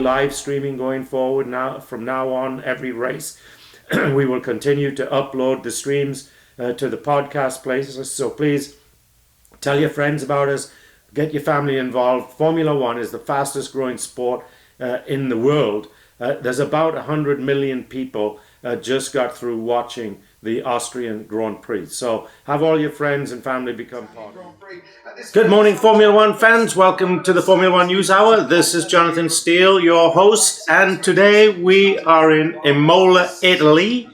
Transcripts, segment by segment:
live streaming going forward now. From now on, every race, we will continue to upload the streams to the podcast places. So please tell your friends about us. Get your family involved. Formula One is the fastest growing sport in the world. There's about 100 million people just got through watching the Austrian Grand Prix. So have all your friends and family become part of it. Good morning, Formula One fans. Welcome to the Formula One News Hour. This is Jonathan Steele, your host. And today we are in Imola, Italy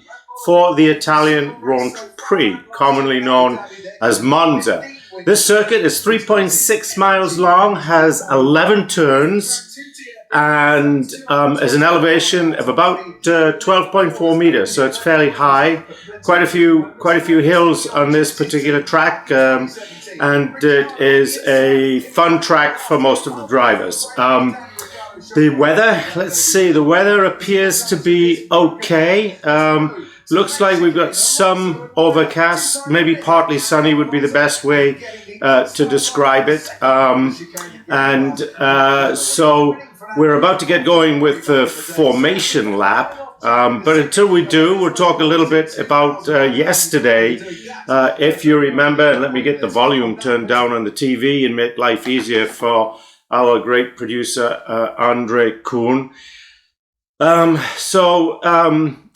for the Italian Grand Prix, commonly known as Monza. This circuit is 3.6 miles long, has 11 turns, and is an elevation of about 12.4 meters, so it's fairly high. Quite a few hills on this particular track, and it is a fun track for most of the drivers. The weather, let's see, the weather appears to be okay. Looks like we've got some overcast, maybe partly sunny would be the best way to describe it. So we're about to get going with the formation lap. But until we do, we'll talk a little bit about yesterday. If you remember, and let me get the volume turned down on the TV and make life easier for our great producer, Andre Kuhn.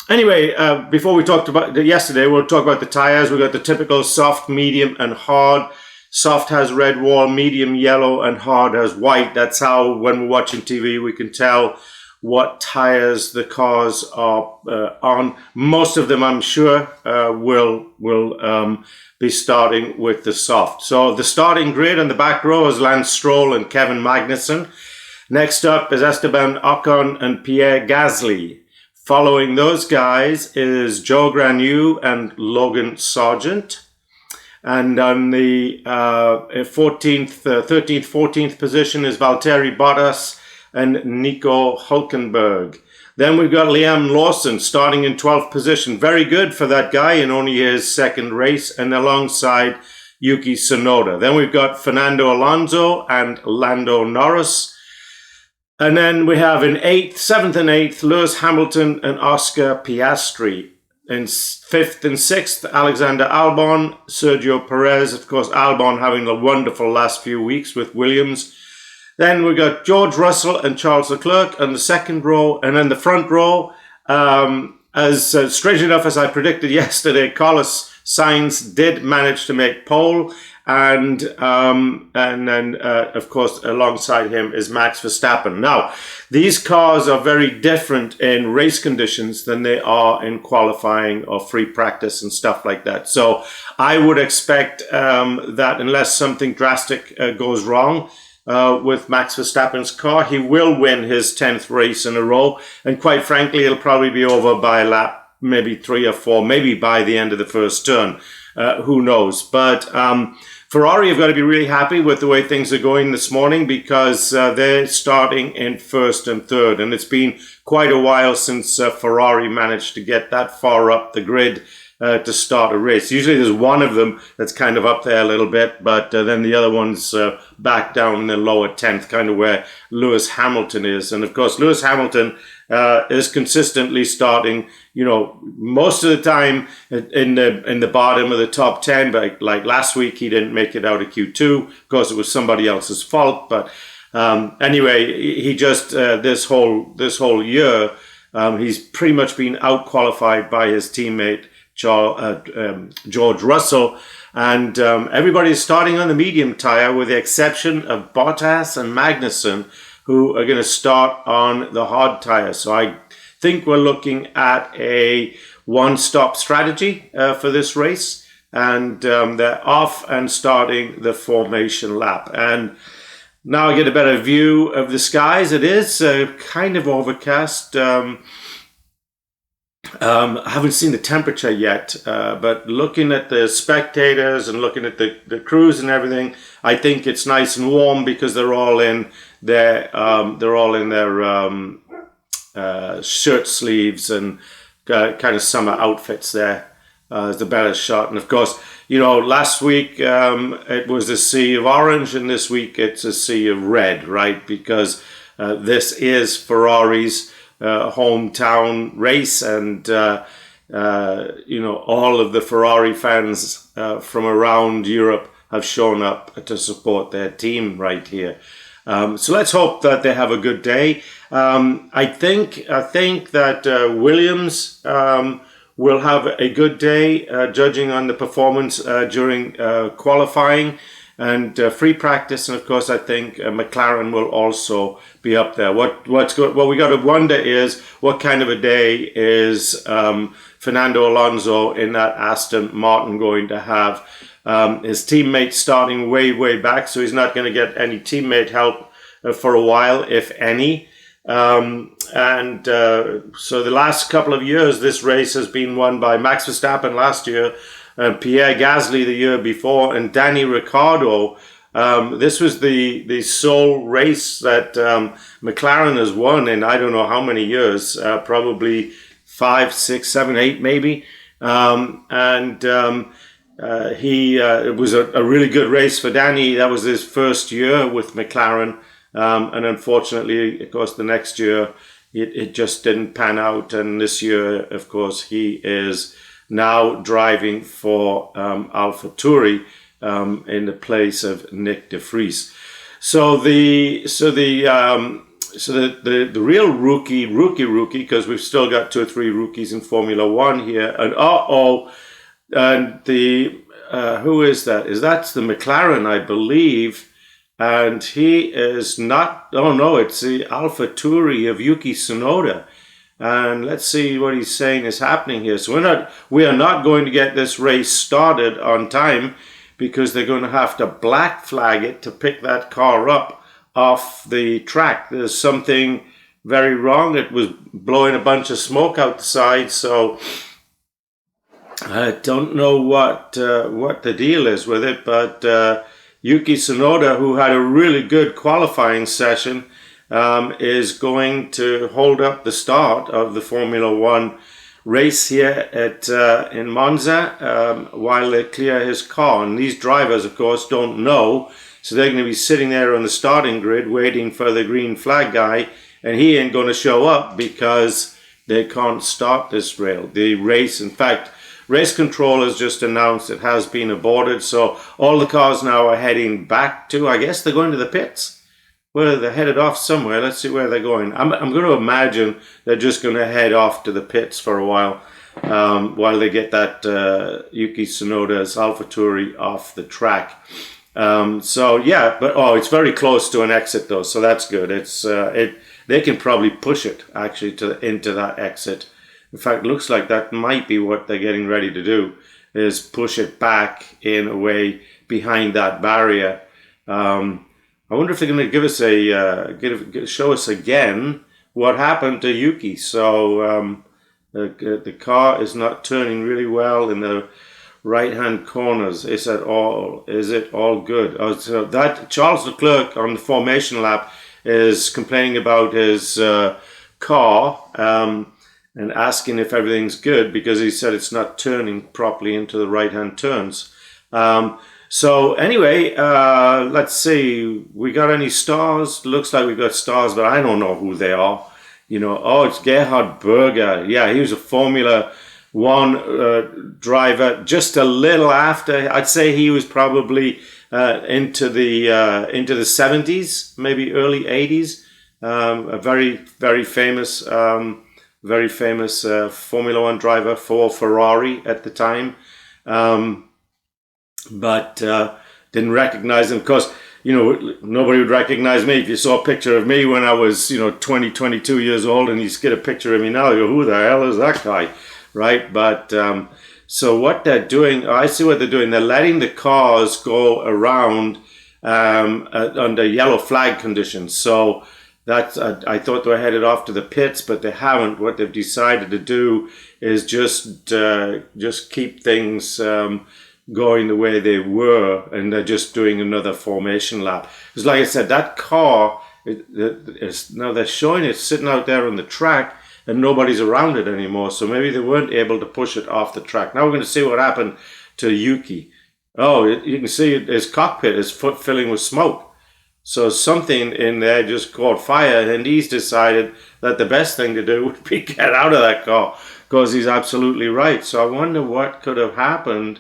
Anyway, before we talked about yesterday, we'll talk about the tires. We've got the typical soft, medium, and hard. Soft has red wall, medium yellow, and hard has white. That's how, when we're watching TV, we can tell what tires the cars are on. Most of them, I'm sure, will be starting with the soft. So the starting grid on the back row is Lance Stroll and Kevin Magnussen. Next up is Esteban Ocon and Pierre Gasly. Following those guys is Joe Granu and Logan Sargent. And on the 13th, 14th position is Valtteri Bottas and Nico Hülkenberg. Then we've got Liam Lawson starting in 12th position. Very good for that guy in only his second race, and alongside Yuki Tsunoda. Then we've got Fernando Alonso and Lando Norris. And then we have in 7th and 8th, Lewis Hamilton and Oscar Piastri. In 5th and 6th, Alexander Albon, Sergio Perez. Of course, Albon having a wonderful last few weeks with Williams. Then we got George Russell and Charles Leclerc on the second row. And then the front row, strange enough as I predicted yesterday, Carlos Sainz did manage to make pole. And then, of course, alongside him is Max Verstappen. Now, these cars are very different in race conditions than they are in qualifying or free practice and stuff like that. So I would expect that unless something drastic goes wrong with Max Verstappen's car, he will win his 10th race in a row. And quite frankly, it'll probably be over by lap maybe 3 or 4, maybe by the end of the first turn. Who knows? But Ferrari have got to be really happy with the way things are going this morning, because they're starting in 1st and 3rd. And it's been quite a while since Ferrari managed to get that far up the grid to start a race. Usually there's one of them that's kind of up there a little bit, but then the other one's back down in the lower 10th, kind of where Lewis Hamilton is. And of course, Lewis Hamilton is consistently starting, most of the time in the bottom of the top 10. But like last week, he didn't make it out of Q2. Of course, it was somebody else's fault. But anyway, he just this whole year, he's pretty much been out qualified by his teammate George Russell, and everybody's starting on the medium tire with the exception of Bottas and Magnussen, who are going to start on the hard tire. So I think we're looking at a one-stop strategy for this race, and they're off and starting the formation lap. And now I get a better view of the skies. It is kind of overcast. I haven't seen the temperature yet, but looking at the spectators and looking at the crews and everything, I think it's nice and warm because they're all in their shirt sleeves and kind of summer outfits. There is the better shot. And of course, last week it was a sea of orange, and this week it's a sea of red, right? Because this is Ferrari's hometown race, and all of the Ferrari fans from around Europe have shown up to support their team right here. So let's hope that they have a good day. I think that Williams will have a good day, judging on the performance during qualifying and free practice, and of course I think McLaren will also be up there. What's good? What we got to wonder is what kind of a day is Fernando Alonso in that Aston Martin going to have? His teammates starting way back, so he's not going to get any teammate help for a while, if any. So the last couple of years, this race has been won by Max Verstappen last year, Pierre Gasly the year before, and Danny Ricciardo. This was the sole race that McLaren has won in I don't know how many years, probably 5, 6, 7, 8 maybe. It was a really good race for Danny. That was his first year with McLaren. And unfortunately, of course, the next year, it just didn't pan out. And this year, of course, he is now driving for AlphaTauri in the place of Nick de Vries. So the real rookie, because we've still got 2 or 3 rookies in Formula One here. And who is that? That's the McLaren, I believe. And he is not, it's the AlphaTauri of Yuki Tsunoda. And let's see what he's saying is happening here. So we are not going to get this race started on time because they're going to have to black flag it to pick that car up off the track. There's something very wrong. It was blowing a bunch of smoke out the side, so I don't know what the deal is with it, but Yuki Tsunoda, who had a really good qualifying session, is going to hold up the start of the Formula One race here in Monza while they clear his car. And these drivers, of course, don't know, so they're going to be sitting there on the starting grid waiting for the green flag guy, and he ain't going to show up because they can't start the race. In fact, race control has just announced it has been aborted, so all the cars now are heading back to, I guess they're going to the pits. Well, they're headed off somewhere. Let's see where they're going. I'm going to imagine they're just going to head off to the pits for a while they get that Yuki Tsunoda's AlphaTauri off the track. It's very close to an exit though, so that's good. They can probably push it actually into that exit. In fact, it looks like that might be what they're getting ready to do, is push it back in a way behind that barrier. I wonder if they're going to give us show us again what happened to Yuki. So the car is not turning really well in the right-hand corners. Is it all good? So that Charles Leclerc on the formation lap is complaining about his car and asking if everything's good because he said it's not turning properly into the right-hand turns. So anyway, let's see. We got any stars? Looks like we've got stars, but I don't know who they are. It's Gerhard Berger. Yeah, he was a Formula One driver just a little after. I'd say he was probably into the 70s, maybe early 80s. A very, very famous Formula One driver for Ferrari at the time. But didn't recognize him. Of course, nobody would recognize me. If you saw a picture of me when I was, 20, 22 years old, and you get a picture of me now, you go, who the hell is that guy? Right? But so what they're doing, I see what they're doing. They're letting the cars go around under yellow flag conditions. So that's, I thought they were headed off to the pits, but they haven't. What they've decided to do is just keep things going the way they were, and they're just doing another formation lap. Because like I said, that car, now they're showing it sitting out there on the track, and nobody's around it anymore, so maybe they weren't able to push it off the track. Now we're going to see what happened to Yuki. Oh, you can see his cockpit is filling with smoke. So something in there just caught fire, and he's decided that the best thing to do would be get out of that car, because he's absolutely right. So I wonder what could have happened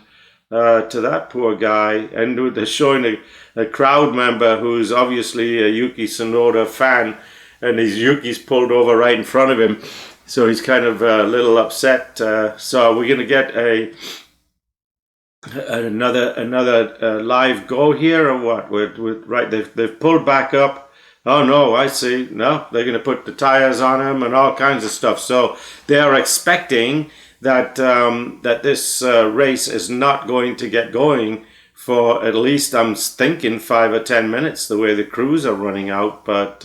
to that poor guy. And they're showing a crowd member who's obviously a Yuki Tsunoda fan, and Yuki's pulled over right in front of him. So he's kind of a little upset. So we're going to get another live go here, or what? Right, they've pulled back up. Oh no, I see. No, they're going to put the tires on him and all kinds of stuff. So they are expecting that that this race is not going to get going for at least, I'm thinking, 5 or 10 minutes, the way the crews are running out. But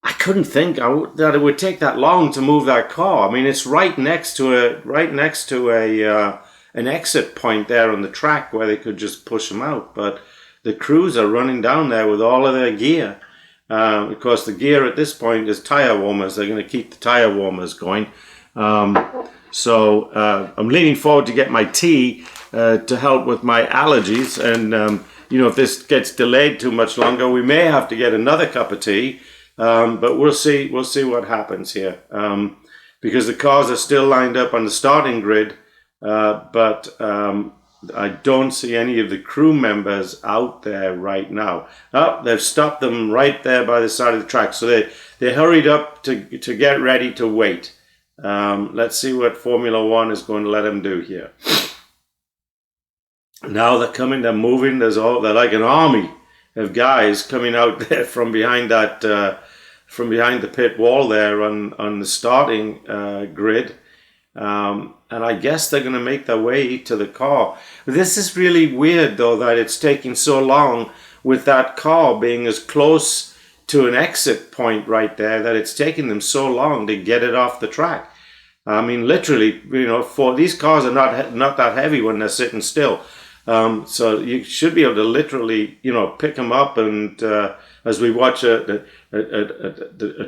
I couldn't think that it would take that long to move that car. I mean, it's right next to an exit point there on the track where they could just push them out. But the crews are running down there with all of their gear. Of course, the gear at this point is tire warmers. They're going to keep the tire warmers going. So I'm leaning forward to get my tea to help with my allergies. And, if this gets delayed too much longer, we may have to get another cup of tea. But we'll see what happens here. Because the cars are still lined up on the starting grid. But I don't see any of the crew members out there right now. Oh, they've stopped them right there by the side of the track. So they hurried up to get ready to wait. Let's see what Formula One is going to let them do here. Now they're coming, they're moving. They're like an army of guys coming out there from behind that, from behind the pit wall there on the starting grid. And I guess they're going to make their way to the car. This is really weird, though, that it's taking so long with that car being as close to an exit point right there, that it's taking them so long to get it off the track. I mean, literally, for these cars are not that heavy when they're sitting still. So you should be able to literally, pick them up. And as we watch a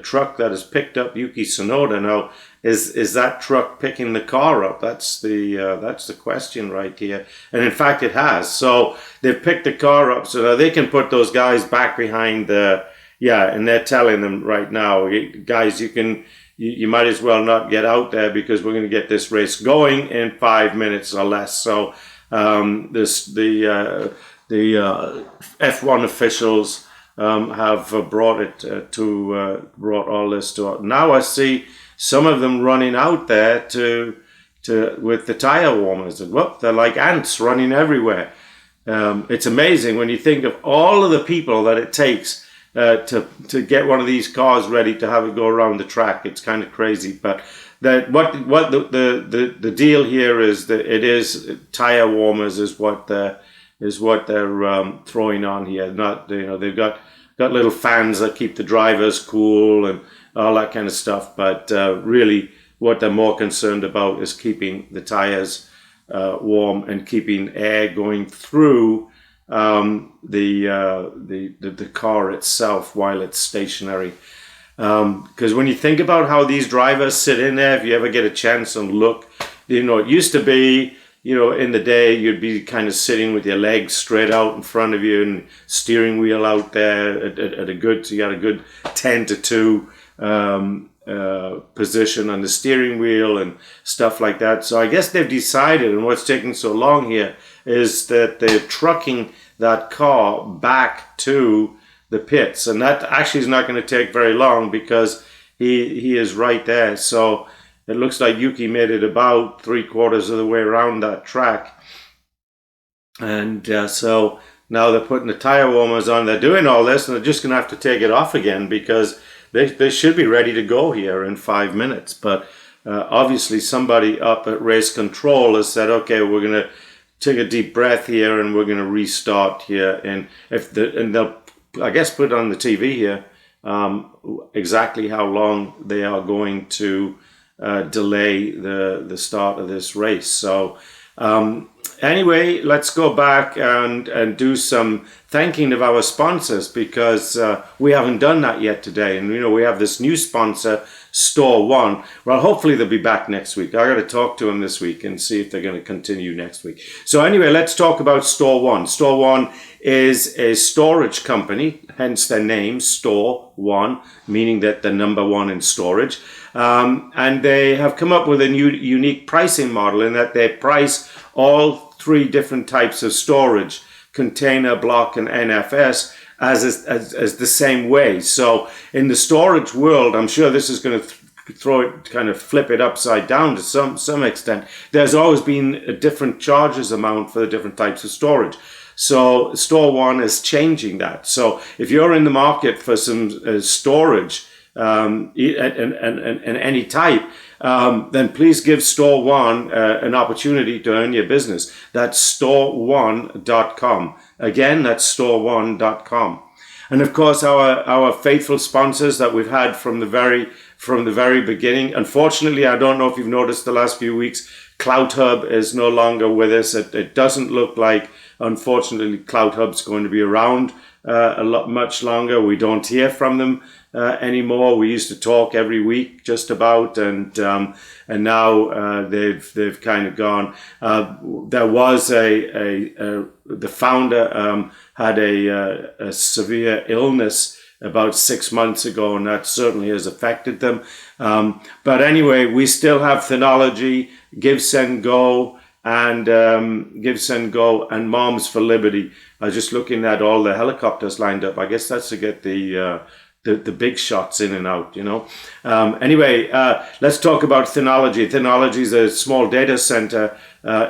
truck that has picked up Yuki Tsunoda now, is that truck picking the car up? That's the question right here. And in fact, it has. So they've picked the car up so that they can put those guys back behind and they're telling them right now, guys, you might as well not get out there, because we're going to get this race going in 5 minutes or less. So the F1 officials have brought all this to. Now I see some of them running out there with the tire warmers, and they're like ants running everywhere. It's amazing when you think of all of the people that it takes to get one of these cars ready to have it go around the track. It's kind of crazy, but what the deal here is that it is tire warmers is what they're throwing on here. Not they've got little fans that keep the drivers cool and all that kind of stuff, but really what they're more concerned about is keeping the tires warm and keeping air going through the car itself while it's stationary. Because when you think about how these drivers sit in there, if you ever get a chance and look, it used to be, in the day, you'd be kind of sitting with your legs straight out in front of you and steering wheel out there so you had a good 10-2 position on the steering wheel and stuff like that. So I guess they've decided, and what's taking so long here is that they're trucking that car back to the pits, and that actually is not going to take very long, because he is right there. So it looks like Yuki made it about 3/4 of the way around that track, and so now they're putting the tire warmers on. They're doing all this, and they're just going to have to take it off again, because they should be ready to go here in 5 minutes. But obviously somebody up at race control has said, okay, we're going to take a deep breath here and we're going to restart here, and they'll, I guess, put on the TV here exactly how long they are going to delay the start of this race. So Anyway, let's go back and do some thanking of our sponsors, because we haven't done that yet today. And, we have this new sponsor, Store One. Well, hopefully they'll be back next week. I got to talk to them this week and see if they're going to continue next week. So anyway, let's talk about Store One. Store One is a storage company, hence their name, Store One, meaning that they're number one in storage. And they have come up with a new unique pricing model in that they price all three different types of storage, container, block, and NFS, as the same way. So in the storage world, I'm sure this is going to flip it upside down to some extent. There's always been a different charges amount for the different types of storage. So Store One is changing that. So if you're in the market for some storage and any type, then please give Store One an opportunity to earn your business. That's store1.com. Again, that's store1.com. And of course, our faithful sponsors that we've had from the very beginning. Unfortunately, I don't know if you've noticed the last few weeks, CloutHub is no longer with us. It doesn't look like, unfortunately, CloutHub's going to be around much longer. We don't hear from them anymore. We used to talk every week just about, and now they've kind of gone. There was the founder had a severe illness about 6 months ago, and that certainly has affected them. But anyway, we still have Thenology, Give, Send, Go, and and Moms for Liberty. I was just looking at all the helicopters lined up. I guess that's to get the big shots in and out, Anyway, let's talk about Thenology. Thenology is a small data center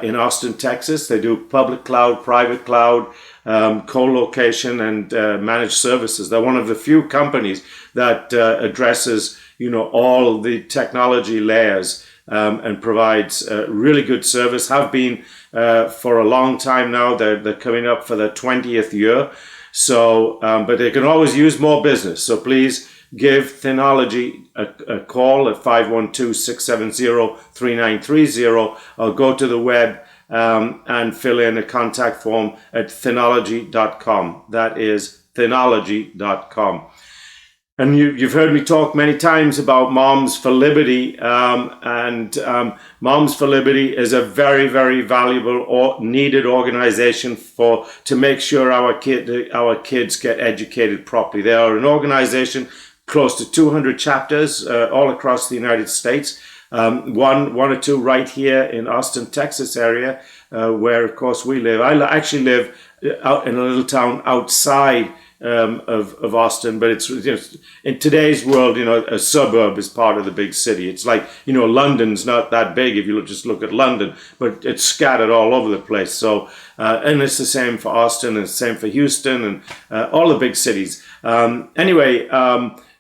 in Austin, Texas. They do public cloud, private cloud, co-location, and managed services. They're one of the few companies that addresses, all the technology layers and provides really good service. Have been for a long time now. They're coming up for their 20th year. So, but they can always use more business. So please give Thenology a call at 512-670-3930, or go to the web and fill in a contact form at thenology.com. That is thenology.com. And you've heard me talk many times about Moms for Liberty, and Moms for Liberty is a very, very valuable or needed organization to make sure our kids get educated properly. They are an organization close to 200 chapters all across the United States. One or two right here in Austin, Texas area, where of course we live. I actually live out in a little town outside of Austin, but it's in today's world, a suburb is part of the big city. It's like, London's not that big if you just look at London, but it's scattered all over the place. So, and it's the same for Austin, and the same for Houston, and all the big cities. Anyway,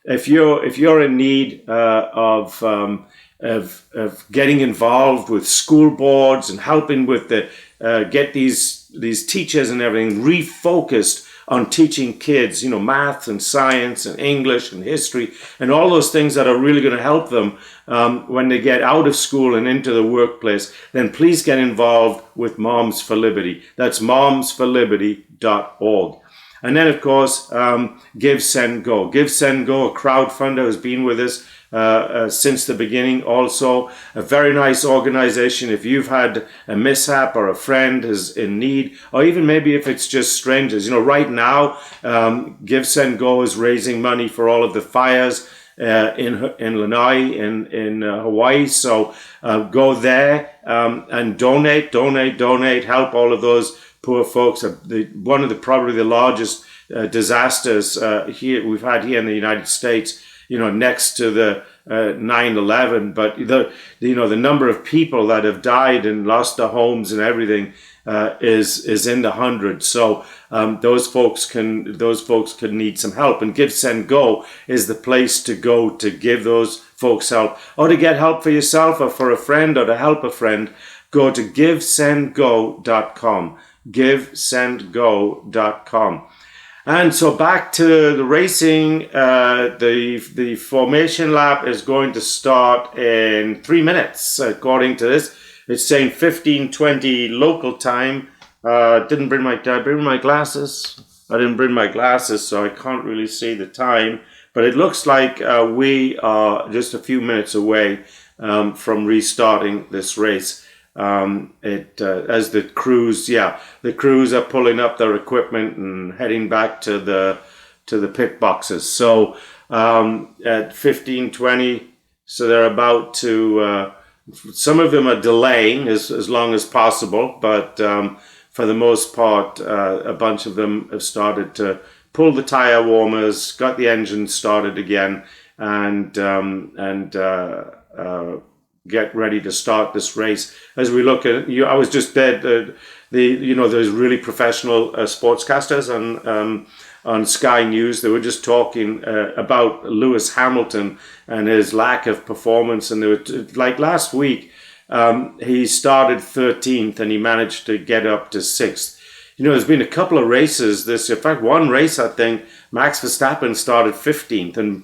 if you're in need of getting involved with school boards and helping with get these teachers and everything refocused on teaching kids, math and science and English and history and all those things that are really going to help them when they get out of school and into the workplace, then please get involved with Moms for Liberty. That's momsforliberty.org. And then, of course, Give, Send, Go. Give, Send, Go, a crowdfunder, has been with us since the beginning. Also, a very nice organization. If you've had a mishap or a friend is in need, or even maybe if it's just strangers, right now, Give, Send, Go is raising money for all of the fires in Lanai, in Hawaii. So go there and donate, help all of those poor folks. One of probably the largest disasters we've had here in the United States, next to the 9/11, but the number of people that have died and lost their homes and everything is in the hundreds. So those folks can need some help, and Give, Send, Go is the place to go to give those folks help, or to get help for yourself or for a friend, or to help a friend. Go to givesendgo.com. givesendgo.com. And so back to the racing. The formation lap is going to start in 3 minutes, according to this. It's saying 15:20 local time. Did I bring my glasses? I didn't bring my glasses, so I can't really see the time. But it looks like we are just a few minutes away from restarting this race. As the crews are pulling up their equipment and heading back to the pit boxes. So at 15:20, so they're about to. Some of them are delaying as long as possible, but for the most part, a bunch of them have started to pull the tire warmers, got the engine started again, and get ready to start this race. As we look at, I was just there. There's really professional sportscasters on Sky News. They were just talking about Lewis Hamilton and his lack of performance. And they were like last week, he started 13th and he managed to get up to 6th. There's been a couple of races this year. In fact, one race, I think, Max Verstappen started 15th. And,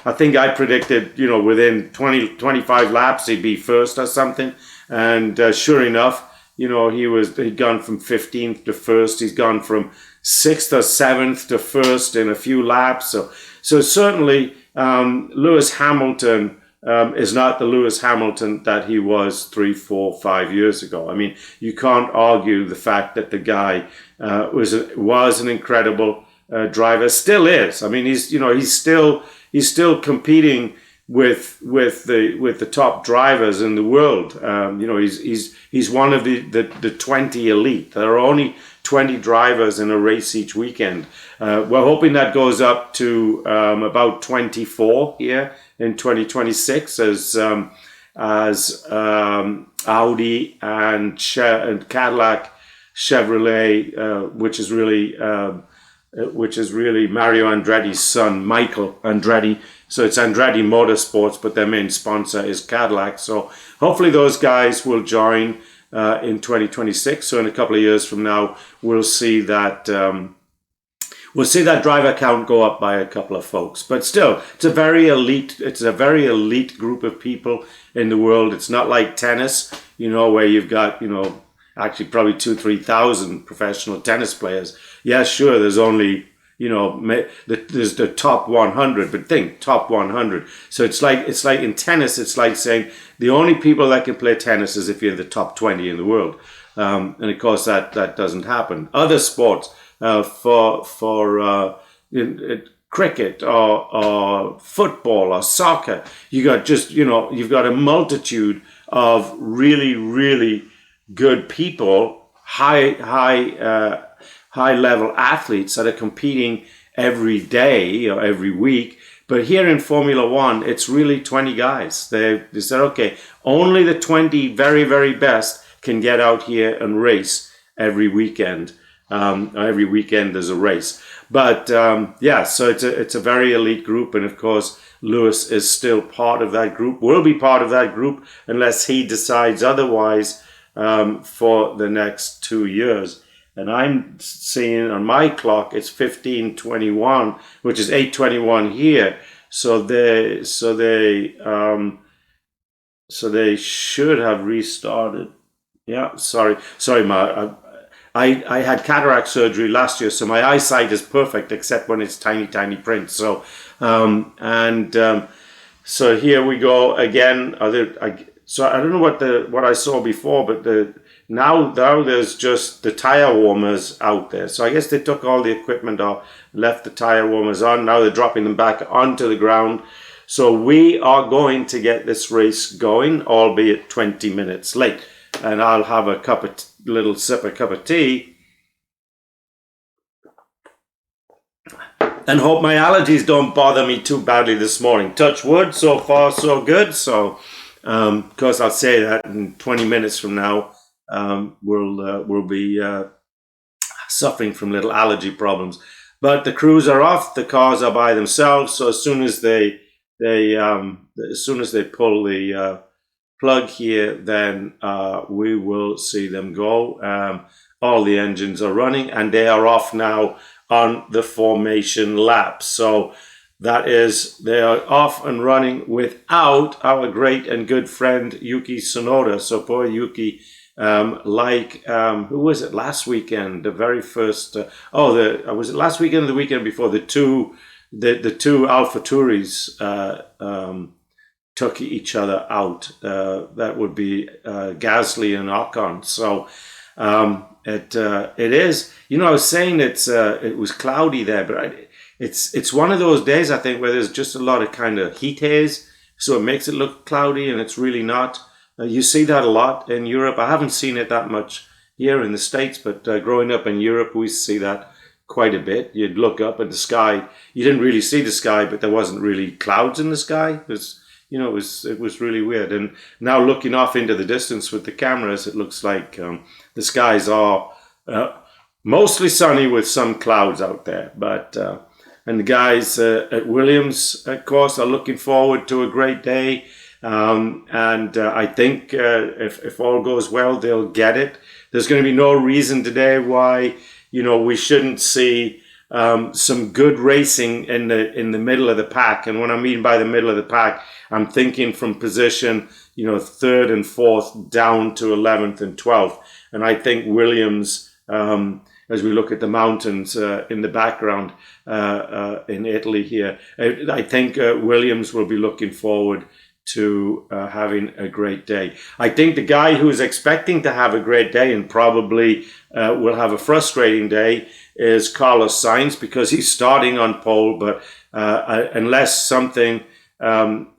I think I predicted, within 25 laps, he'd be first or something. And sure enough, he'd gone from 15th to first. He's gone from 6th or 7th to first in a few laps. So certainly, Lewis Hamilton is not the Lewis Hamilton that he was 3, 4, 5 years ago. I mean, you can't argue the fact that the guy was an incredible driver, still is. I mean, he's still competing with the top drivers in the world. He's one of the 20 elite. There are only 20 drivers in a race each weekend. We're hoping that goes up to about 24 here in 2026 as Audi and Cadillac, Chevrolet, which is really Mario Andretti's son, Michael Andretti. So it's Andretti Motorsports, but their main sponsor is Cadillac. So hopefully those guys will join in 2026. So in a couple of years from now, we'll see that driver count go up by a couple of folks. But still, it's a very elite group of people in the world. It's not like tennis, where you've got, actually probably 2,000-3,000 professional tennis players. Yeah, sure, there's only, there's the top 100, but think top 100. So it's like in tennis, it's like saying the only people that can play tennis is if you're in the top 20 in the world. And of course that doesn't happen. Other sports, for cricket or football or soccer, you've got a multitude of really, really good people, high level athletes that are competing every day or every week. But here in Formula One, it's really 20 guys. They said, okay, only the 20 very, very best can get out here and race every weekend. Every weekend there's a race. But so it's a very elite group. And of course, Lewis is still part of that group, will be part of that group unless he decides otherwise for the next 2 years. And I'm seeing on my clock it's 15:21, which is 8:21 here. So they should have restarted. Yeah, sorry, Ma. I had cataract surgery last year, so my eyesight is perfect except when it's tiny print. So so here we go again. So I don't know what I saw before, but now there's just the tire warmers out there. So I guess they took all the equipment off, left the tire warmers on. Now they're dropping them back onto the ground. So we are going to get this race going, albeit 20 minutes late. And I'll have a cup of tea. And hope my allergies don't bother me too badly this morning. Touch wood, so far so good. So, of course, I'll say that in 20 minutes from now, we'll be suffering from little allergy problems. But the crews are off. The cars are by themselves. So as soon as they pull the plug here, then we will see them go. All the engines are running and they are off now on the formation lap. So That is, they are off and running without our great and good friend Yuki Tsunoda. So poor Yuki, who was it last weekend? The very first, was it last weekend or the weekend before? The two AlphaTauris took each other out. That would be Gasly and Ocon. So it is. I was saying it was cloudy there, but it's one of those days, I think, where there's just a lot of kind of heat haze, so it makes it look cloudy, and it's really not. You see that a lot in Europe. I haven't seen it that much here in the States, but growing up in Europe, we see that quite a bit. You'd look up at the sky. You didn't really see the sky, but there wasn't really clouds in the sky. It was really weird. And now looking off into the distance with the cameras, it looks like the skies are mostly sunny with some clouds out there. But and the guys at Williams, of course, are looking forward to a great day. I think if all goes well, they'll get it. There's going to be no reason today why we shouldn't see some good racing in the middle of the pack. And what I mean by the middle of the pack, I'm thinking from position, third and fourth down to 11th and 12th. And I think Williams, as we look at the mountains in the background in Italy here, I think Williams will be looking forward to having a great day. I think the guy who's expecting to have a great day and probably will have a frustrating day is Carlos Sainz, because he's starting on pole, but unless something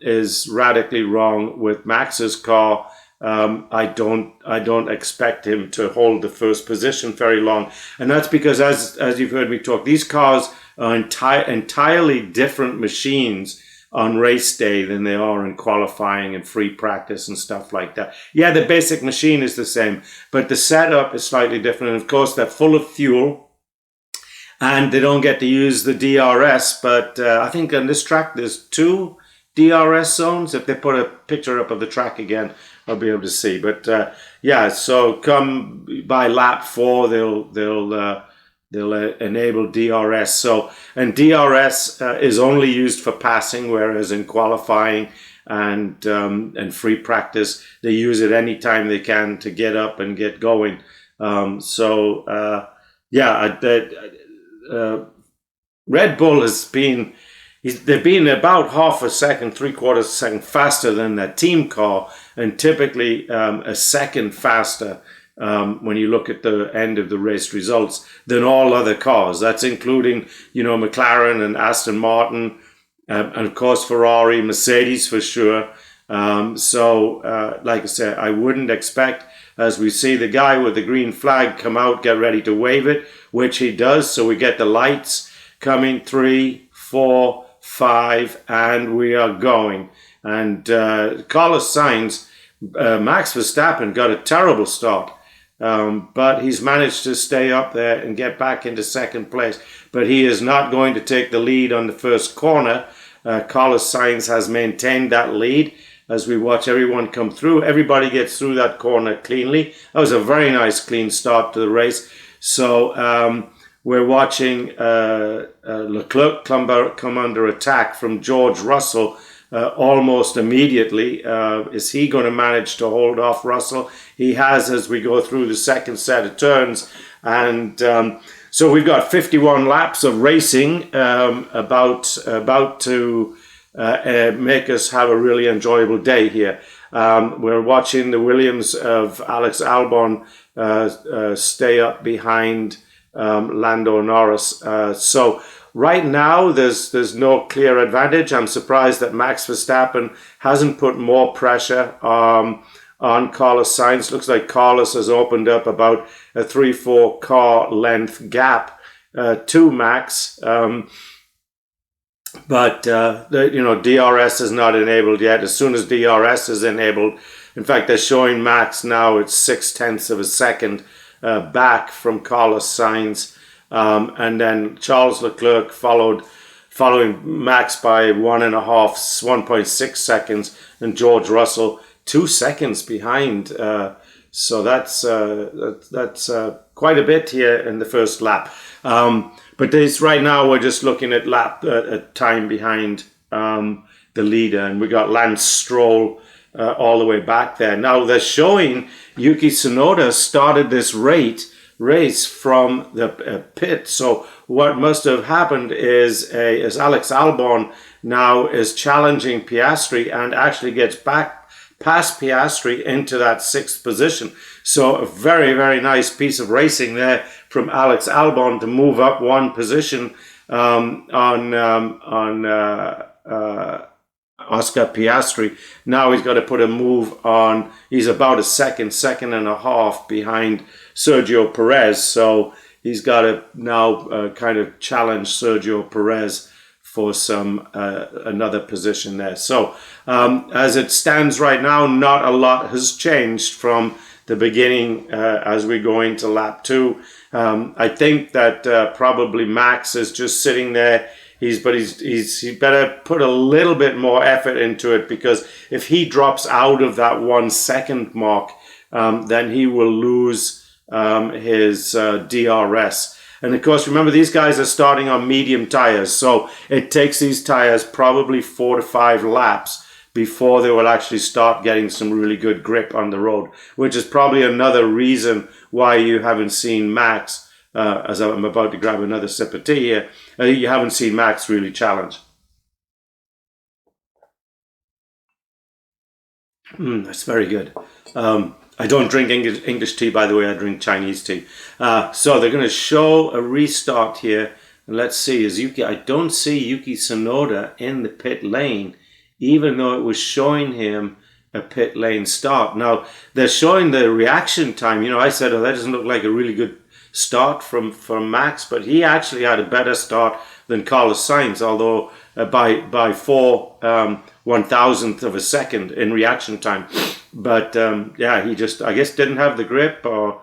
is radically wrong with Max's car, I don't expect him to hold the first position very long. And that's because, as you've heard me talk, these cars are entirely different machines on race day than they are in qualifying and free practice and stuff like that. Yeah, the basic machine is the same, but the setup is slightly different. And of course, they're full of fuel and they don't get to use the DRS. But I think on this track, there's 2 DRS zones. If they put a picture up of the track again, I'll be able to see. But so come by lap 4, they'll enable DRS. So, and DRS is only used for passing, whereas in qualifying and free practice, they use it anytime they can to get up and get going. Red Bull they've been about half a second, 3/4 second faster than their team car, and typically a second faster when you look at the end of the race results than all other cars. That's including, McLaren and Aston Martin, and of course Ferrari, Mercedes for sure. Like I said, I wouldn't expect, as we see the guy with the green flag come out, get ready to wave it, which he does. So we get the lights coming, 3, 4, 5, and we are going. And Carlos Sainz, Max Verstappen got a terrible start. But he's managed to stay up there and get back into second place. But he is not going to take the lead on the first corner. Carlos Sainz has maintained that lead as we watch everyone come through. Everybody gets through that corner cleanly. That was a very nice, clean start to the race. So we're watching Leclerc come under attack from George Russell almost immediately. Is he going to manage to hold off Russell? He has, as we go through the second set of turns. And so we've got 51 laps of racing about to make us have a really enjoyable day here. We're watching the Williams of Alex Albon stay up behind Lando Norris. So right now, there's no clear advantage. I'm surprised that Max Verstappen hasn't put more pressure on Carlos Sainz. Looks like Carlos has opened up about a 3-4 car length gap to Max. But DRS is not enabled yet. As soon as DRS is enabled, in fact, they're showing Max now it's 0.6 of a second back from Carlos Sainz. And then Charles Leclerc following Max by 1.6 seconds, and George Russell 2 seconds behind So that's quite a bit here in the first lap. But this right now we're just looking at time behind the leader, and we got Lance Stroll all the way back there. Now they're showing Yuki Tsunoda started this race from the pit. So what must have happened is Alex Albon now is challenging Piastri and actually gets back past Piastri into that 6th position. So a very, very nice piece of racing there from Alex Albon to move up 1 position on Oscar Piastri. Now he's got to put a move on. He's about a second and a half behind Sergio Perez. So he's got to now kind of challenge Sergio Perez for some another position there. So as it stands right now, not a lot has changed from the beginning as we go into lap 2. I think that probably Max is just sitting there. He better put a little bit more effort into it, because if he drops out of that 1 second mark, then he will lose his DRS. And of course, remember, these guys are starting on medium tires, so it takes these tires probably 4 to 5 laps before they will actually start getting some really good grip on the road, which is probably another reason why you haven't seen Max, as I'm about to grab another sip of tea here, you haven't seen Max really challenge. That's very good. I don't drink English tea, by the way. I drink Chinese tea. So they're going to show a restart here. Let's see. I don't see Yuki Tsunoda in the pit lane, even though it was showing him a pit lane start. Now, they're showing the reaction time. I said, that doesn't look like a really good start from Max, but he actually had a better start than Carlos Sainz, although by 1/1000th of a second in reaction time. But he just, I guess, didn't have the grip, or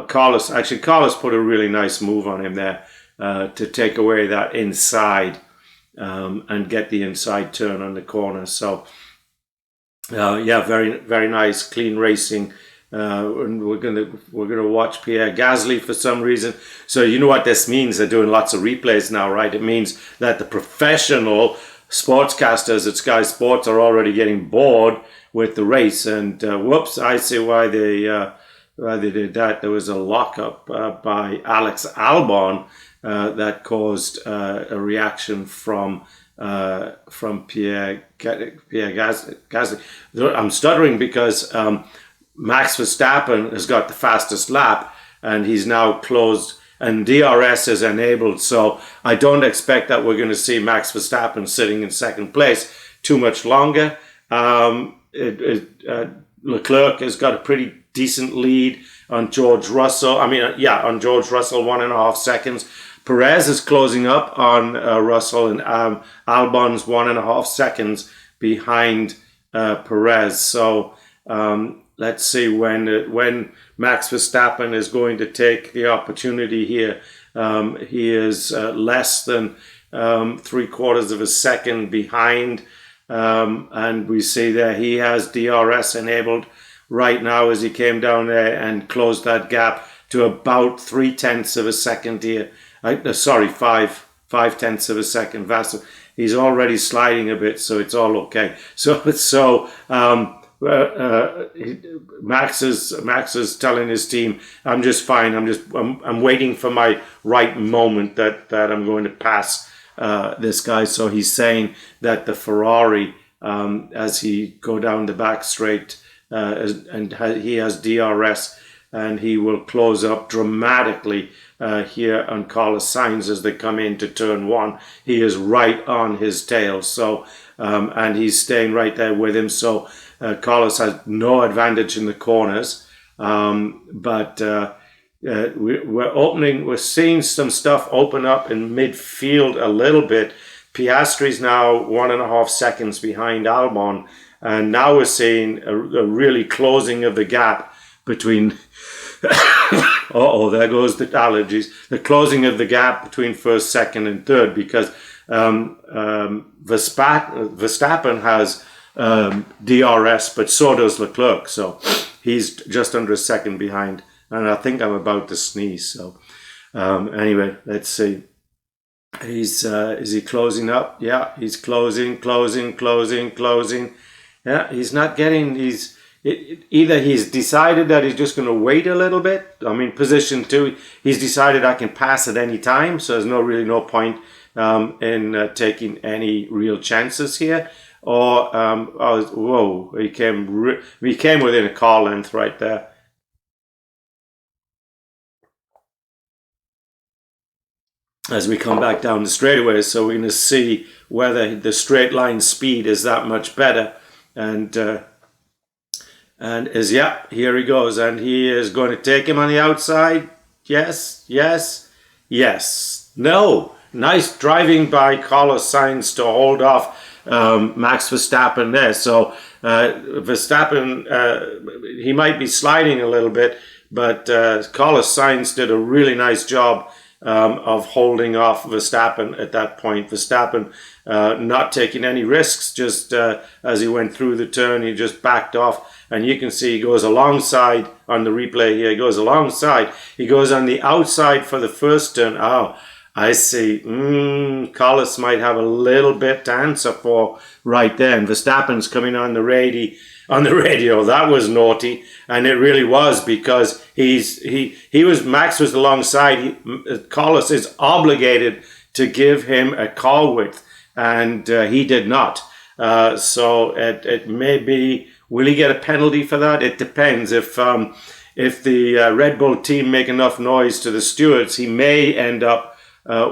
Carlos put a really nice move on him there to take away that inside and get the inside turn on the corner. So very, very nice, clean racing. And we're gonna watch Pierre Gasly for some reason. So you know what this means? They're doing lots of replays now, right? It means that the professional sportscasters at Sky Sports are already getting bored with the race. And whoops, I see why they did that. There was a lockup by Alex Albon that caused a reaction from Pierre Gasly. I'm stuttering because Max Verstappen has got the fastest lap, and he's now closed, and DRS is enabled. So I don't expect that we're going to see Max Verstappen sitting in second place too much longer. Leclerc has got a pretty decent lead on George Russell. On George Russell, 1.5 seconds. Perez is closing up on Russell, and Albon's 1.5 seconds behind Perez. So let's see when Max Verstappen is going to take the opportunity here. He is less than 3/4 of a second behind, and we see there he has DRS enabled right now as he came down there and closed that gap to about 0.3 of a second here. 5/10 of a second faster. He's already sliding a bit, so it's all okay. Max is telling his team, "I'm just fine. I'm waiting for my right moment that I'm going to pass this guy." So he's saying that the Ferrari, as he go down the back straight, he has DRS, and he will close up dramatically here on Carlos Sainz as they come into turn 1. He is right on his tail. So and he's staying right there with him. So Carlos has no advantage in the corners, but we're seeing some stuff open up in midfield a little bit. Piastri's now 1.5 seconds behind Albon, and now we're seeing a really closing of the gap between there goes the allergies. The closing of the gap between first, second, and third, because Verstappen has DRS, but so does Leclerc. So he's just under a second behind, and I think I'm about to sneeze. So anyway, let's see. Is he closing up? Yeah, he's closing. Yeah, he's not getting. Either he's decided that he's just going to wait a little bit. I mean, position 2, he's decided I can pass at any time, so there's really no point in taking any real chances here. Or whoa, he came within a car length right there. As we come back down the straightaway, so we're going to see whether the straight line speed is that much better. And here he goes, and he is going to take him on the outside. Yes, no. Nice driving by Carlos Sainz to hold off Max Verstappen there. So Verstappen, he might be sliding a little bit, but Carlos Sainz did a really nice job of holding off Verstappen at that point. Verstappen not taking any risks, just as he went through the turn, he just backed off. And you can see he goes alongside on the replay here. He goes alongside. He goes on the outside for the first turn. Oh, I see. Carlos might have a little bit to answer for right there. And Verstappen's coming on the radio. That was naughty, and it really was, because Max was alongside. Carlos is obligated to give him a car width, and he did not. So it may be. Will he get a penalty for that? It depends. If the Red Bull team make enough noise to the stewards, he may end up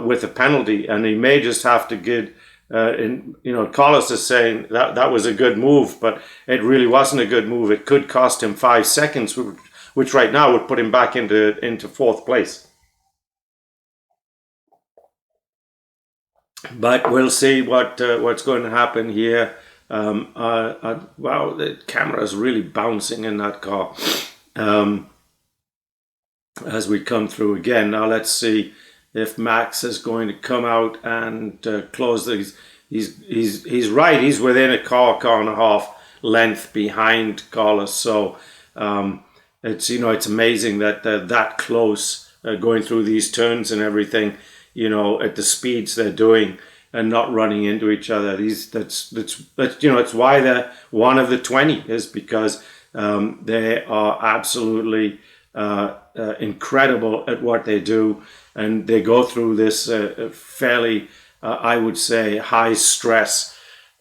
with a penalty, and he may just have to give. Carlos is saying that was a good move, but it really wasn't a good move. It could cost him 5 seconds, which right now would put him back into fourth place. But we'll see what's going to happen here. Wow, the camera is really bouncing in that car as we come through again. Now let's see if Max is going to come out and close these. He's right. He's within a car and a half length behind Carlos. So it's amazing that they're that close going through these turns and everything. At the speeds they're doing and not running into each other. It's why they're one of the 20, is because they are absolutely incredible at what they do, and they go through this fairly, I would say, high stress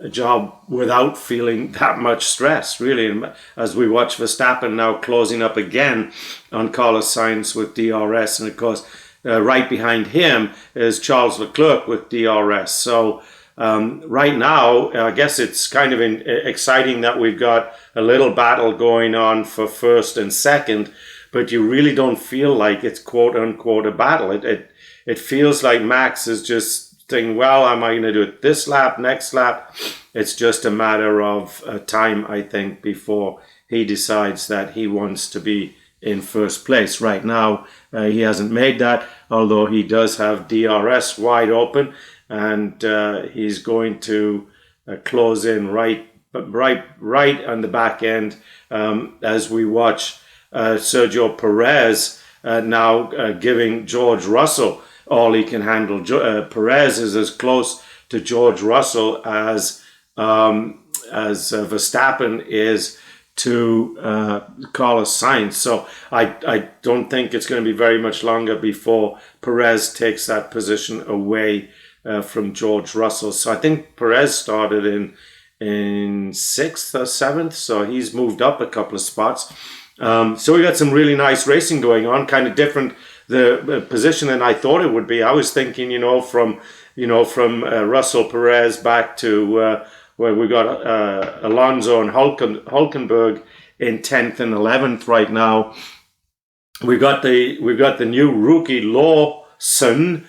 job without feeling that much stress, really. And as we watch Verstappen now closing up again on Carlos Sainz with DRS, and of course right behind him is Charles Leclerc with DRS. So right now, I guess it's kind of exciting that we've got a little battle going on for first and second, but you really don't feel like it's quote unquote a battle. It feels like Max is just thinking, well, am I going to do it this lap, next lap? It's just a matter of time, I think, before he decides that he wants to be in first place. Right now, he hasn't made that, although he does have DRS wide open, and he's going to close in right on the back end as we watch Sergio Perez now giving George Russell all he can handle. Perez is as close to George Russell as Verstappen is to Carlos Sainz. So I don't think it's going to be very much longer before Perez takes that position away from George Russell. So I think Perez started in 6th or 7th, so he's moved up a couple of spots. So we got some really nice racing going on, kind of different the position than I thought it would be. I was thinking, from Russell, Perez back to where we got Alonso and Hulkenberg in 10th and 11th right now. We've got the new rookie Lawson.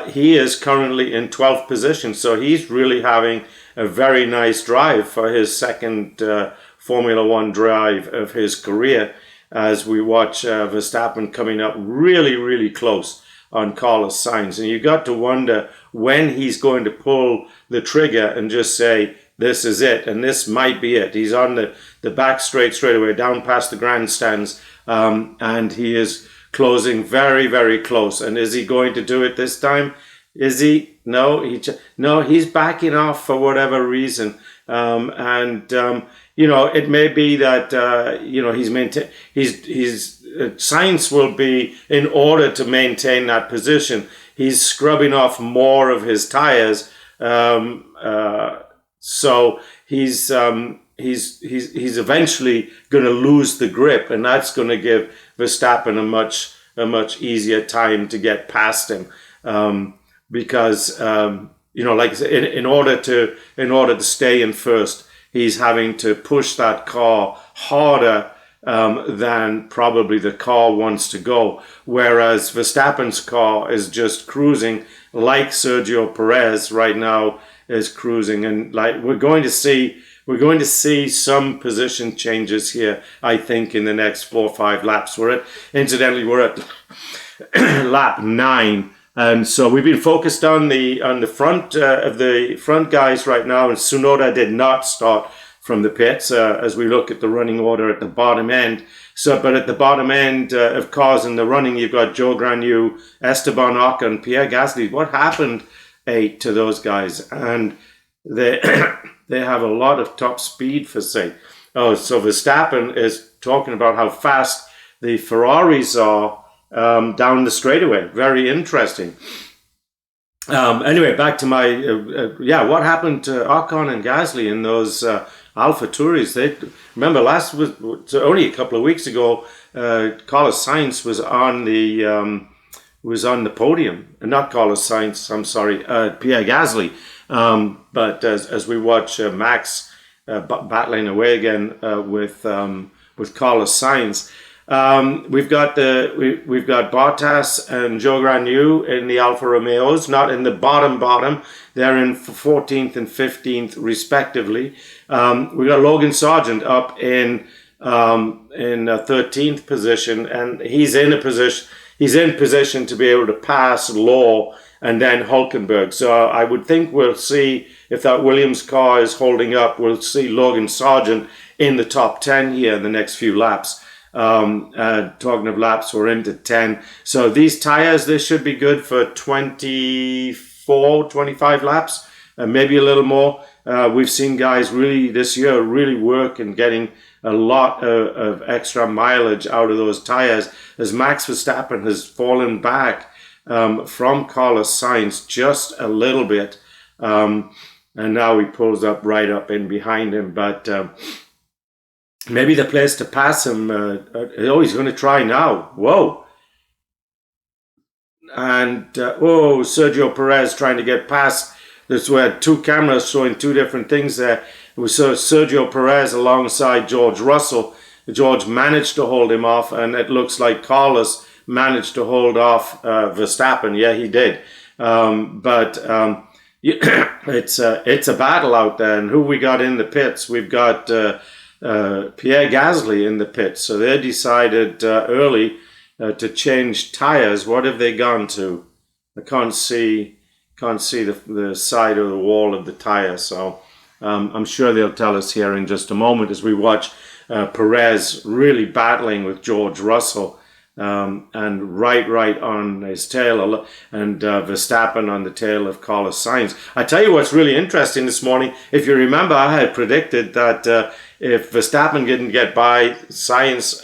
He is currently in 12th position, so he's really having a very nice drive for his second Formula One drive of his career, as we watch Verstappen coming up really, really close on Carlos Sainz. And you got to wonder when he's going to pull the trigger and just say, this is it, and this might be it. He's on the back straight away, down past the grandstands, and he is closing very, very close. And is he going to do it this time? Is he? No, he's backing off for whatever reason. It may be that his Sainz will be, in order to maintain that position, he's scrubbing off more of his tires. So he's eventually going to lose the grip, and that's going to give Verstappen a much easier time to get past him. Because like I said, in order to stay in first, he's having to push that car harder than probably the car wants to go. Whereas Verstappen's car is just cruising, like Sergio Perez right now is cruising, and like we're going to see some position changes here, I think, in the next 4 or 5 laps. We're at lap 9. And so we've been focused on the front of the front guys right now, and Tsunoda did not start from the pits as we look at the running order at the bottom end. But at the bottom end of cars in the running, you've got Joe Granu, Esteban Ocon, Pierre Gasly. What happened to those guys? And they they have a lot of top speed for say. Oh, so Verstappen is talking about how fast the Ferraris are down the straightaway. Very interesting. Anyway, back to my what happened to Ocon and Gasly in those Alpha Touris? They remember only a couple of weeks ago, Carlos Sainz was on the podium, not Carlos Sainz. I'm sorry, Pierre Gasly. But as we watch Max battling away again with Carlos Sainz. We've got Bottas and Joe Granu in the Alfa Romeos, not in the bottom. They're in 14th and 15th respectively. We've got Logan Sargent up in 13th position, and he's in position to be able to pass Law and then Hulkenberg. So I would think we'll see, if that Williams car is holding up, we'll see Logan Sargent in the top 10 here in the next few laps. Talking of laps, we're into 10. So these tires, they should be good for 24, 25 laps, maybe a little more. We've seen guys this year really work and getting a lot of extra mileage out of those tires, as Max Verstappen has fallen back from Carlos Sainz just a little bit. And now he pulls up right up in behind him. But maybe the place to pass him. He's going to try now. Whoa. And, Sergio Perez trying to get past. We had 2 cameras showing 2 different things there. We saw Sergio Perez alongside George Russell. George managed to hold him off, and it looks like Carlos managed to hold off Verstappen. Yeah, he did. It's a battle out there. And who we got in the pits? We've got Pierre Gasly in the pits. So they decided early to change tires. What have they gone to? I can't see the side of the wall of the tire. So I'm sure they'll tell us here in just a moment as we watch Perez really battling with George Russell. And right on his tail, and Verstappen on the tail of Carlos Sainz. I tell you what's really interesting this morning. If you remember, I had predicted that if Verstappen didn't get by Sainz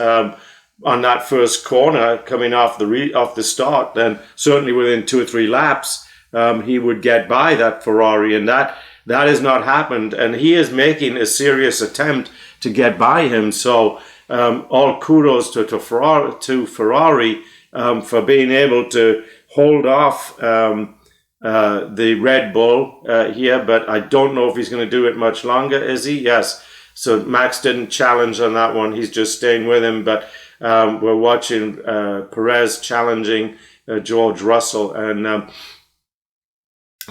on that first corner coming off the start, then certainly within 2 or 3 laps he would get by that Ferrari, and that has not happened. And he is making a serious attempt to get by him. So. All kudos to Ferrari for being able to hold off the Red Bull here, but I don't know if he's going to do it much longer, is he? Yes. So Max didn't challenge on that one. He's just staying with him, but we're watching Perez challenging George Russell, and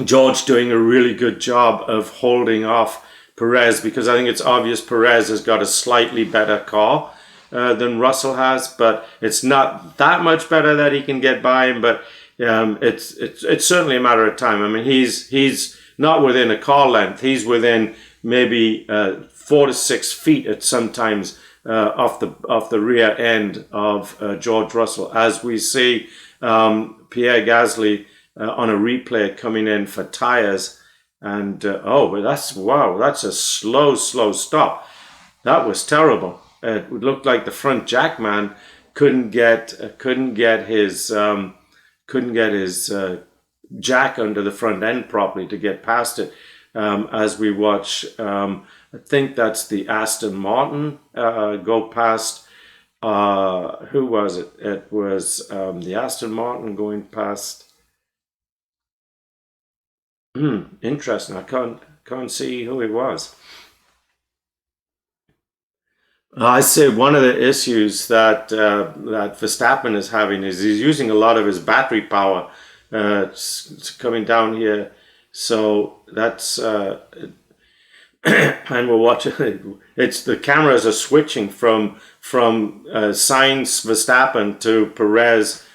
George doing a really good job of holding off Perez, because I think it's obvious Perez has got a slightly better car than Russell has, but it's not that much better that he can get by him. But it's certainly a matter of time. I mean, he's not within a car length. He's within maybe 4 to 6 feet at sometimes off the rear end of George Russell, as we see Pierre Gasly on a replay coming in for tires. And but that's a slow stop. That was terrible. It looked like the front jack man couldn't get his jack under the front end properly to get past it. As we watch, I think that's the Aston Martin go past. Who was it? It was the Aston Martin going past. Interesting. I can't see who it was. I say one of the issues that Verstappen is having is he's using a lot of his battery power coming down here. So that's and we're watching. It's the cameras are switching from Sainz Verstappen to Perez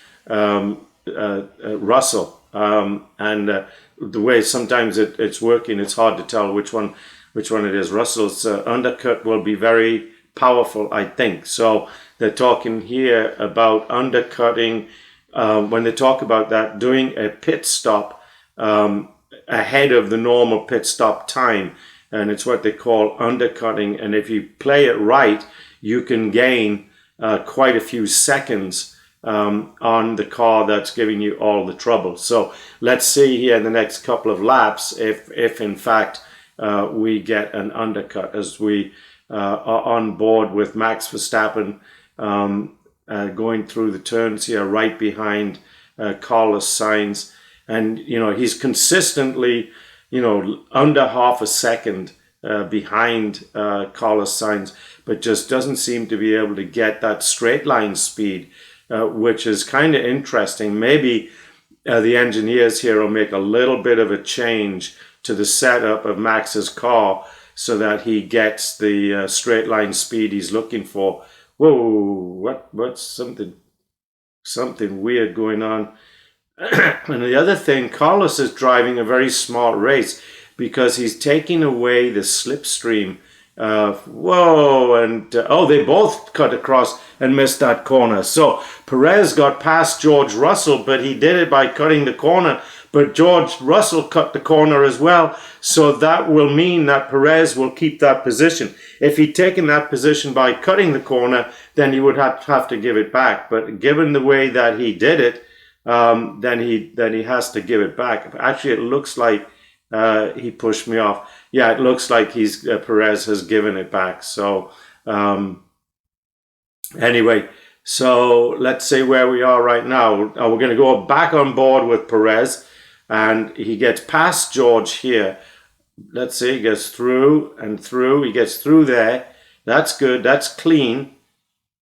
Russell, and the way sometimes it's working, it's hard to tell which one it is. Russell's undercut will be very powerful, I think. So they're talking here about undercutting. When they talk about that, doing a pit stop ahead of the normal pit stop time, and it's what they call undercutting. And if you play it right, you can gain quite a few seconds on the car that's giving you all the trouble. So let's see here in the next couple of laps if in fact we get an undercut, as we are on board with Max Verstappen going through the turns here right behind Carlos Sainz. And, he's consistently, under half a second behind Carlos Sainz, but just doesn't seem to be able to get that straight line speed, which is kind of interesting. Maybe the engineers here will make a little bit of a change to the setup of Max's car so that he gets the straight line speed he's looking for. Whoa, what's something weird going on? And the other thing, Carlos is driving a very smart race because he's taking away the slipstream. They both cut across and missed that corner. So Perez got past George Russell, but he did it by cutting the corner. But George Russell cut the corner as well. So that will mean that Perez will keep that position. If he'd taken that position by cutting the corner, then he would have to give it back. But given the way that he did it, then he has to give it back. Actually, it looks like he pushed me off. Yeah, it looks like Perez has given it back. So anyway, so let's see where we are right now. We're going to go back on board with Perez, and he gets past George here. Let's see, he gets through and through. He gets through there. That's good. That's clean.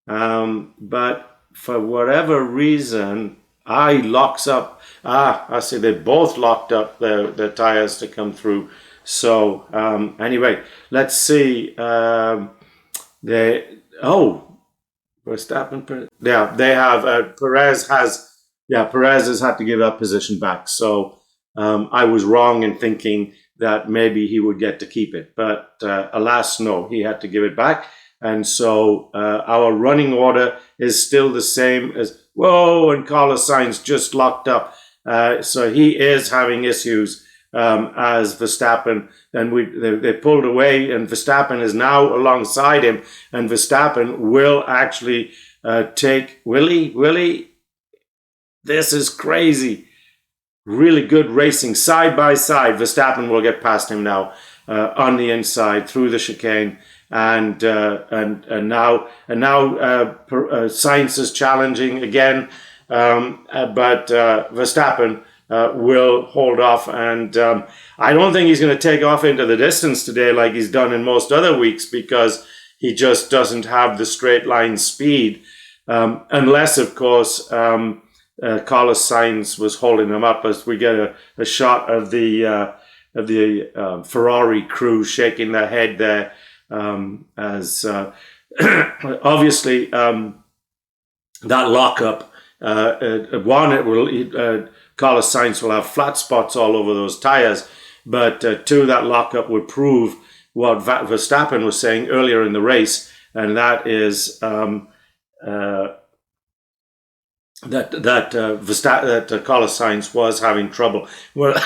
But for whatever reason, he locks up. I see they both locked up their tires to come through. So anyway, let's see. Verstappen. Yeah, they have. Perez has had to give that position back. So I was wrong in thinking that maybe he would get to keep it, but alas, no, he had to give it back. And so our running order is still the same as. And Carlos Sainz just locked up. So he is having issues as Verstappen. And they pulled away, and Verstappen is now alongside him. And Verstappen will actually take Willie. This is crazy. Really good racing side by side. Verstappen will get past him now on the inside through the chicane. And now Sainz is challenging again, but Verstappen will hold off, and I don't think he's going to take off into the distance today like he's done in most other weeks, because he just doesn't have the straight line speed, unless of course Carlos Sainz was holding him up, as we get a shot of the Ferrari crew shaking their head there. As obviously that lockup, Carlos Sainz will have flat spots all over those tires, but two, that lockup would prove what Verstappen was saying earlier in the race, and that is that Carlos Sainz was having trouble. Well,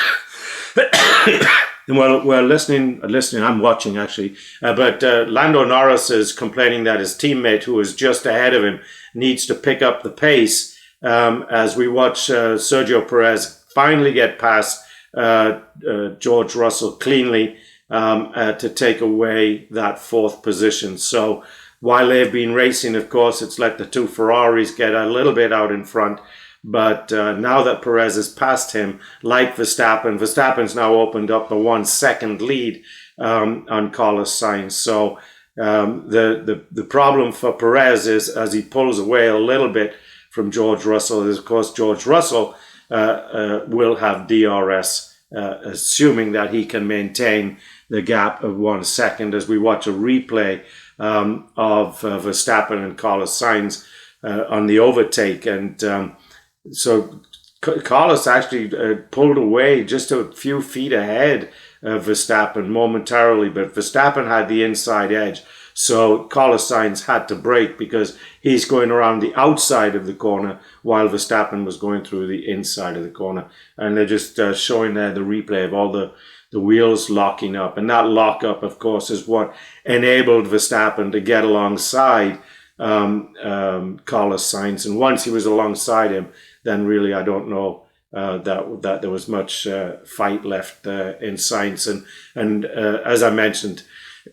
we're listening. I'm watching actually, but Lando Norris is complaining that his teammate, who is just ahead of him, needs to pick up the pace as we watch Sergio Perez finally get past George Russell cleanly to take away that fourth position. So while they've been racing, of course, it's let the two Ferraris get a little bit out in front. But now that Perez has passed him, like Verstappen's now opened up a 1 second lead on Carlos Sainz. So the problem for Perez is, as he pulls away a little bit from George Russell, is of course George Russell will have DRS, assuming that he can maintain the gap of 1 second, as we watch a replay of Verstappen and Carlos Sainz on the overtake. And so Carlos actually pulled away just a few feet ahead of Verstappen momentarily, but Verstappen had the inside edge. So Carlos Sainz had to brake because he's going around the outside of the corner while Verstappen was going through the inside of the corner. And they're just showing there the replay of all the wheels locking up. And that lockup, of course, is what enabled Verstappen to get alongside Carlos Sainz. And once he was alongside him, then really I don't know that there was much fight left in Sainz. And as I mentioned,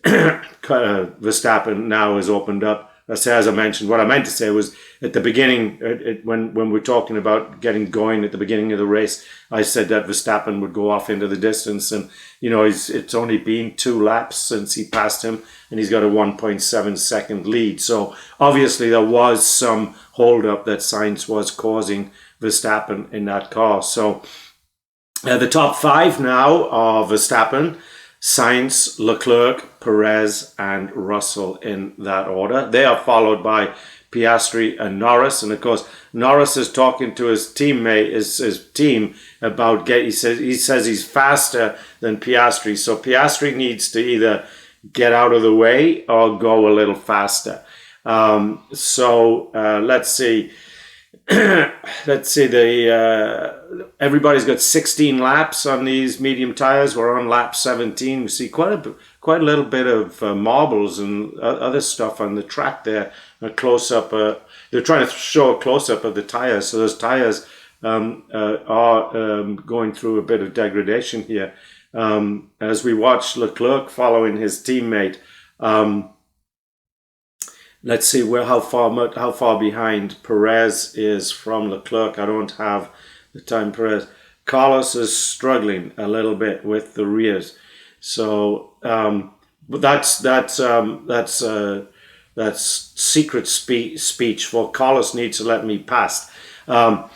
Verstappen now has opened up. As I mentioned, what I meant to say was at the beginning, when we're talking about getting going at the beginning of the race, I said that Verstappen would go off into the distance, and it's only been 2 laps since he passed him, and he's got a 1.7 second lead. So obviously there was some hold up that Sainz was causing Verstappen in that car. So the top 5 now are Verstappen, Sainz, Leclerc, Perez, and Russell in that order. They are followed by Piastri and Norris. And of course, Norris is talking to his teammate, his team about he says he's faster than Piastri. So Piastri needs to either get out of the way or go a little faster. Let's see. Let's see, everybody's got 16 laps on these medium tires. We're on lap 17. We see quite a little bit of marbles and other stuff on the track there. A close-up, they're trying to show a close-up of the tires. So those tires are going through a bit of degradation here. As we watch Leclerc following his teammate, let's see how far behind Perez is from Leclerc. I don't have the time. Perez. Carlos is struggling a little bit with the rears. So, but that's secret speech for Carlos needs to let me pass. What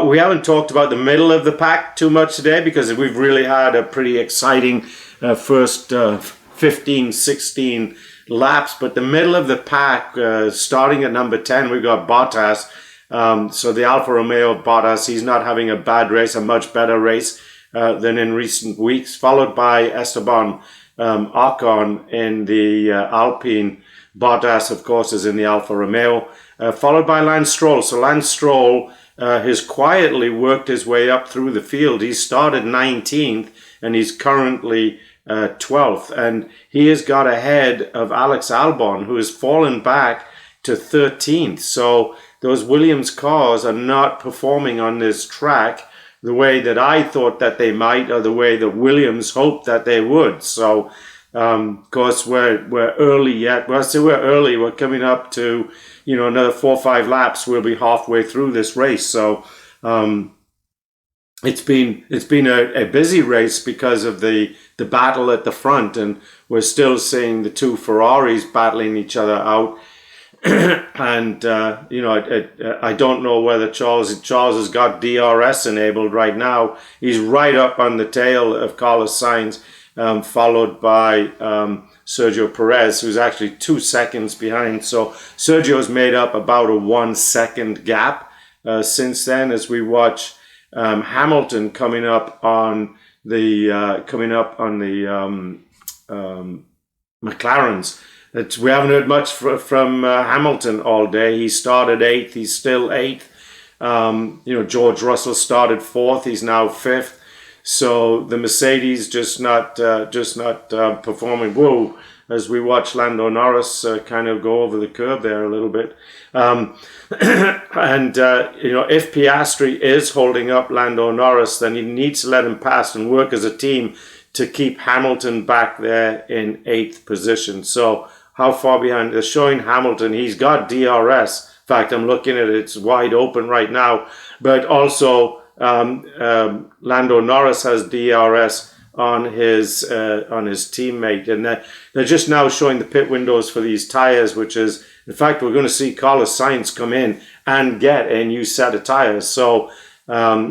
we haven't talked about the middle of the pack too much today, because we've really had a pretty exciting first 15, 16 laps, but the middle of the pack, starting at number 10, we've got Bottas. So the Alfa Romeo Bottas, he's not having a bad race, a much better race than in recent weeks, followed by Esteban Ocon in the Alpine. Bottas, of course, is in the Alfa Romeo, followed by Lance Stroll. So Lance Stroll has quietly worked his way up through the field. He started 19th and he's currently 12th, and he has got ahead of Alex Albon, who has fallen back to 13th. So those Williams cars are not performing on this track the way that I thought that they might, or the way that Williams hoped that they would. So of course we're early yet. Well, I say we're early. We're coming up to another 4 or 5 laps. We'll be halfway through this race. So it's been a busy race because of the battle at the front, and we're still seeing the two Ferraris battling each other out. And I don't know whether Charles has got DRS enabled right now. He's right up on the tail of Carlos Sainz, followed by Sergio Perez, who's actually 2 seconds behind. So Sergio's made up about a 1 second gap since then, as we watch Hamilton coming up on coming up on the McLarens. We haven't heard much from Hamilton all day. He started 8th. He's still 8th. George Russell started 4th. He's now 5th. So the Mercedes just not performing. Whoa! As we watch Lando Norris kind of go over the curb there a little bit. If Piastri is holding up Lando Norris, then he needs to let him pass and work as a team to keep Hamilton back there in 8th position. So how far behind? They're showing Hamilton. He's got DRS. In fact, I'm looking at it. It's wide open right now. But also Lando Norris has DRS on his teammate, and they're just now showing the pit windows for these tires, which is, in fact, we're going to see Carlos Sainz come in and get a new set of tires. So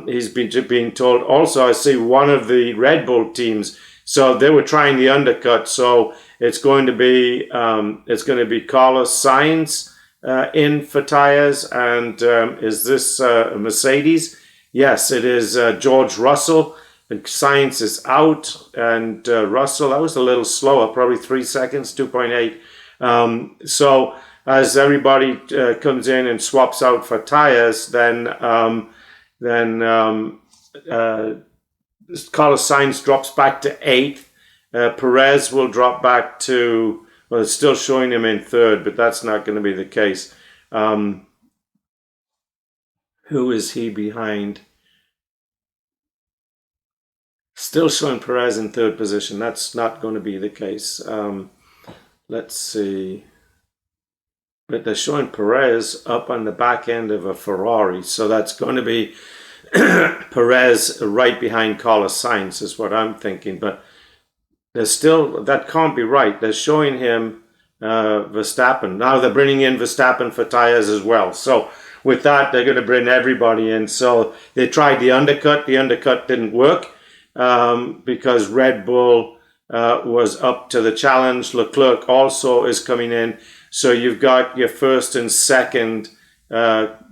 he's being told. Also, I see one of the Red Bull teams. So they were trying the undercut. So it's going to be Carlos Sainz in for tires, and is this a Mercedes? Yes, it is George Russell. And Sainz is out, and Russell, that was a little slower, probably 3 seconds, 2.8. So as everybody comes in and swaps out for tires, then Carlos Sainz drops back to 8th. Perez will drop back to, well, it's still showing him in 3rd, but that's not going to be the case. Who is he behind? Still showing Perez in 3rd position. That's not going to be the case. Let's see. But they're showing Perez up on the back end of a Ferrari. So that's going to be Perez right behind Carlos Sainz is what I'm thinking. But that can't be right. They're showing him Verstappen. Now they're bringing in Verstappen for tires as well. So with that, they're going to bring everybody in. So they tried the undercut. The undercut didn't work. Because Red Bull was up to the challenge. Leclerc also is coming in. So you've got your 1st and 2nd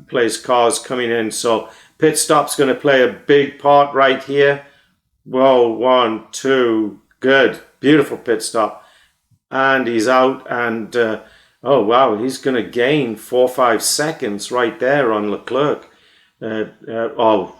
place cars coming in. So pit stop's going to play a big part right here. Whoa, 1, 2, good. Beautiful pit stop. And he's out. And, oh, wow, he's going to gain 4 or 5 seconds right there on Leclerc. Although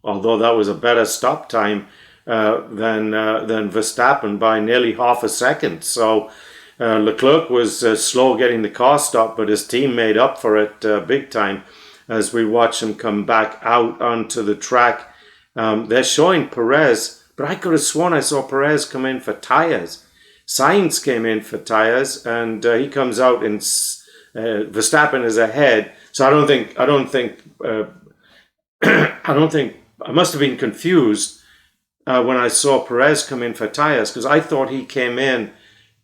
that was a better stop time than Verstappen by nearly half a second. So Leclerc was slow getting the car stopped, but his team made up for it big time as we watch him come back out onto the track. They're showing Perez, but I could have sworn I saw Perez come in for tires. Sainz came in for tires, and he comes out and Verstappen is ahead. So I don't think I must have been confused when I saw Perez come in for tires, because I thought he came in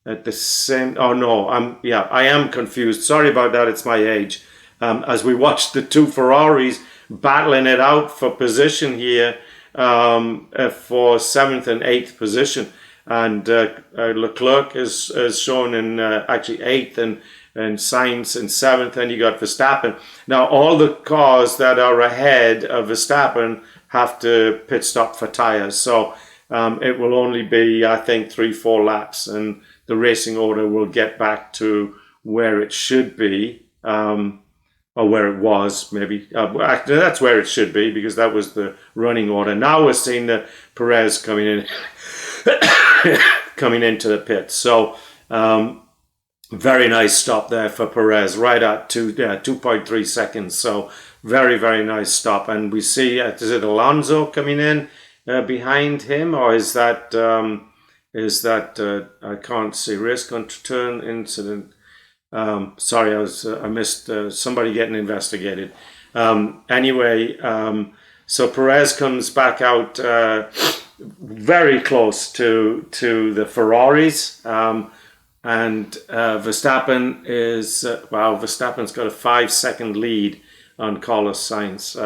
at the same. Oh no, I am confused. Sorry about that. It's my age. As we watched the 2 Ferraris battling it out for position here, for 7th and 8th position, and Leclerc is shown in actually 8th and Sainz in 7th, and you got Verstappen. Now all the cars that are ahead of Verstappen have to pit stop for tires. So it will only be, I think, 3-4 laps, and the racing order will get back to where it should be, or where it was, maybe. Actually, that's where it should be, because that was the running order. Now we're seeing the Perez coming in, coming into the pit. So very nice stop there for Perez, right at 2.3 seconds. So very, very nice stop. And we see, is it Alonso coming in behind him, or is that I can't see, race control turn incident. Sorry, I missed somebody getting investigated. Anyway, so Perez comes back out very close to the Ferraris. And Verstappen is, Verstappen's got a 5-second lead on Carlos Sainz.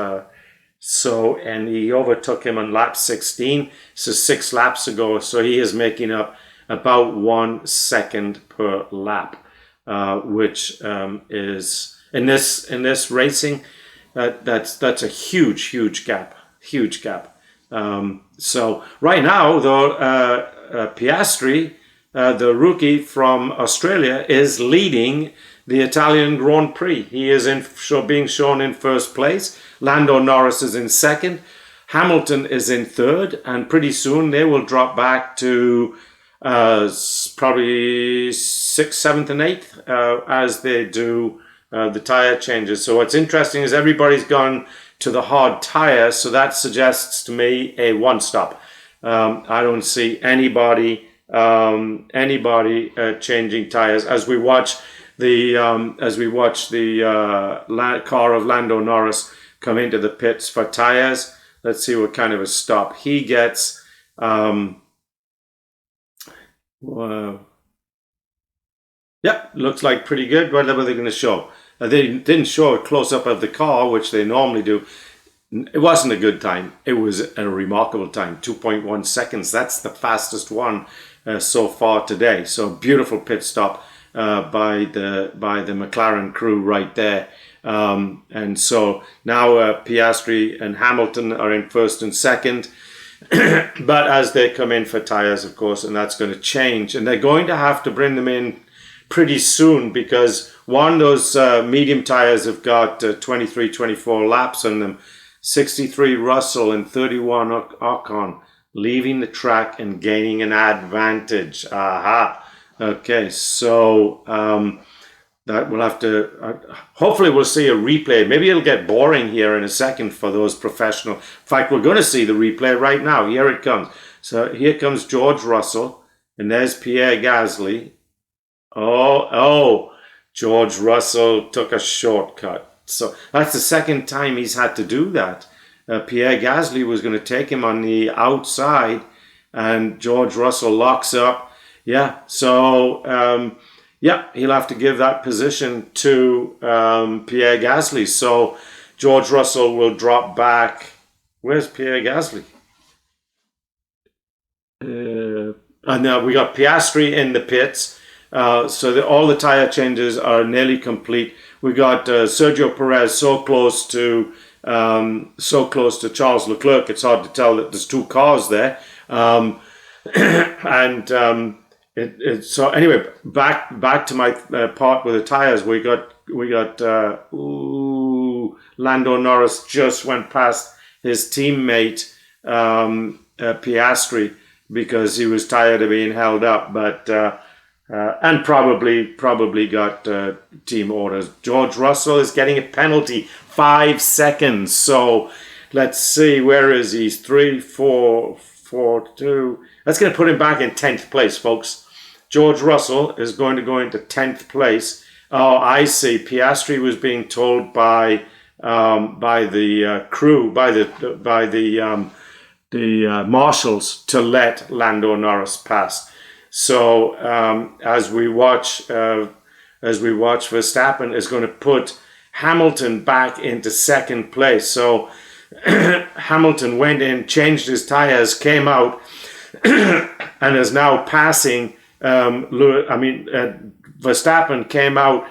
And he overtook him on lap 16, so 6 laps ago. So he is making up about 1 second per lap, which is in this racing, that's a huge gap. So right now, though, Piastri, the rookie from Australia, is leading the Italian Grand Prix. He is being shown in first place. Lando Norris is in second. Hamilton is in third, and pretty soon they will drop back to probably 6th, 7th, and 8th as they do the tire changes. So what's interesting is everybody's gone to the hard tire, so that suggests to me a one-stop. I don't see anybody changing tires as we watch the car of Lando Norris come into the pits for tires. Let's see what kind of a stop he gets. Yeah, looks like pretty good. What level are they going to show? They didn't show a close-up of the car, which they normally do. It wasn't a good time. It was a remarkable time, 2.1 seconds. That's the fastest one so far today. So beautiful pit stop by the McLaren crew right there. And so now Piastri and Hamilton are in first and second. But as they come in for tires, of course, and that's going to change. And they're going to have to bring them in pretty soon because those medium tires have got 23, 24 laps on them. 63 Russell and 31 Ocon leaving the track and gaining an advantage. Aha. Okay, so that we'll have to, hopefully we'll see a replay. Maybe it'll get boring here in a second for those professional. In fact, we're going to see the replay right now. Here it comes. So here comes George Russell, and there's Pierre Gasly. Oh, George Russell took a shortcut. So that's the second time he's had to do that. Pierre Gasly was going to take him on the outside, and George Russell locks up. Yeah, so he'll have to give that position to Pierre Gasly. So George Russell will drop back. Where's Pierre Gasly? And now we got Piastri in the pits. So all the tire changes are nearly complete. We got Sergio Perez so close to Charles Leclerc. It's hard to tell that there's two cars there. So anyway, back to my part with the tires. We got Lando Norris just went past his teammate Piastri because he was tired of being held up, but and probably got team orders. George Russell is getting a penalty, 5 seconds. So let's see, where is he? 3, 4, 2. That's going to put him back in 10th place, folks. George Russell is going to go into 10th place. Oh, I see. Piastri was being told by the crew, by the marshals to let Lando Norris pass. So as we watch Verstappen is going to put Hamilton back into second place. So Hamilton went in, changed his tires, came out, and is now passing. Verstappen came out,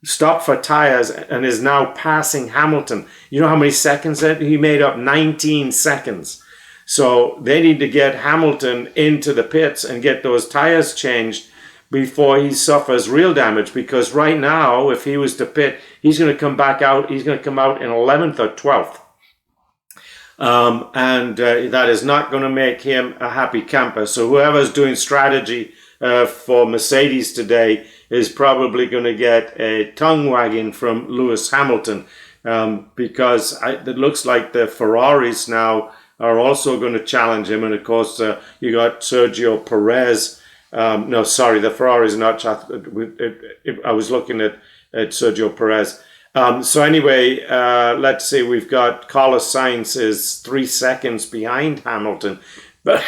stopped for tires, and is now passing Hamilton. You know how many seconds that he made up? 19 seconds. So they need to get Hamilton into the pits and get those tires changed before he suffers real damage. Because right now, if he was to pit, he's going to come back out. He's going to come out in 11th or 12th. And that is not going to make him a happy camper. So whoever's doing strategy for Mercedes today is probably going to get a tongue wagging from Lewis Hamilton. Because it looks like the Ferraris now are also going to challenge him. And of course, you got Sergio Perez. The Ferraris are not. I was looking at Sergio Perez. So anyway, let's see. We've got Carlos Sainz is 3 seconds behind Hamilton. But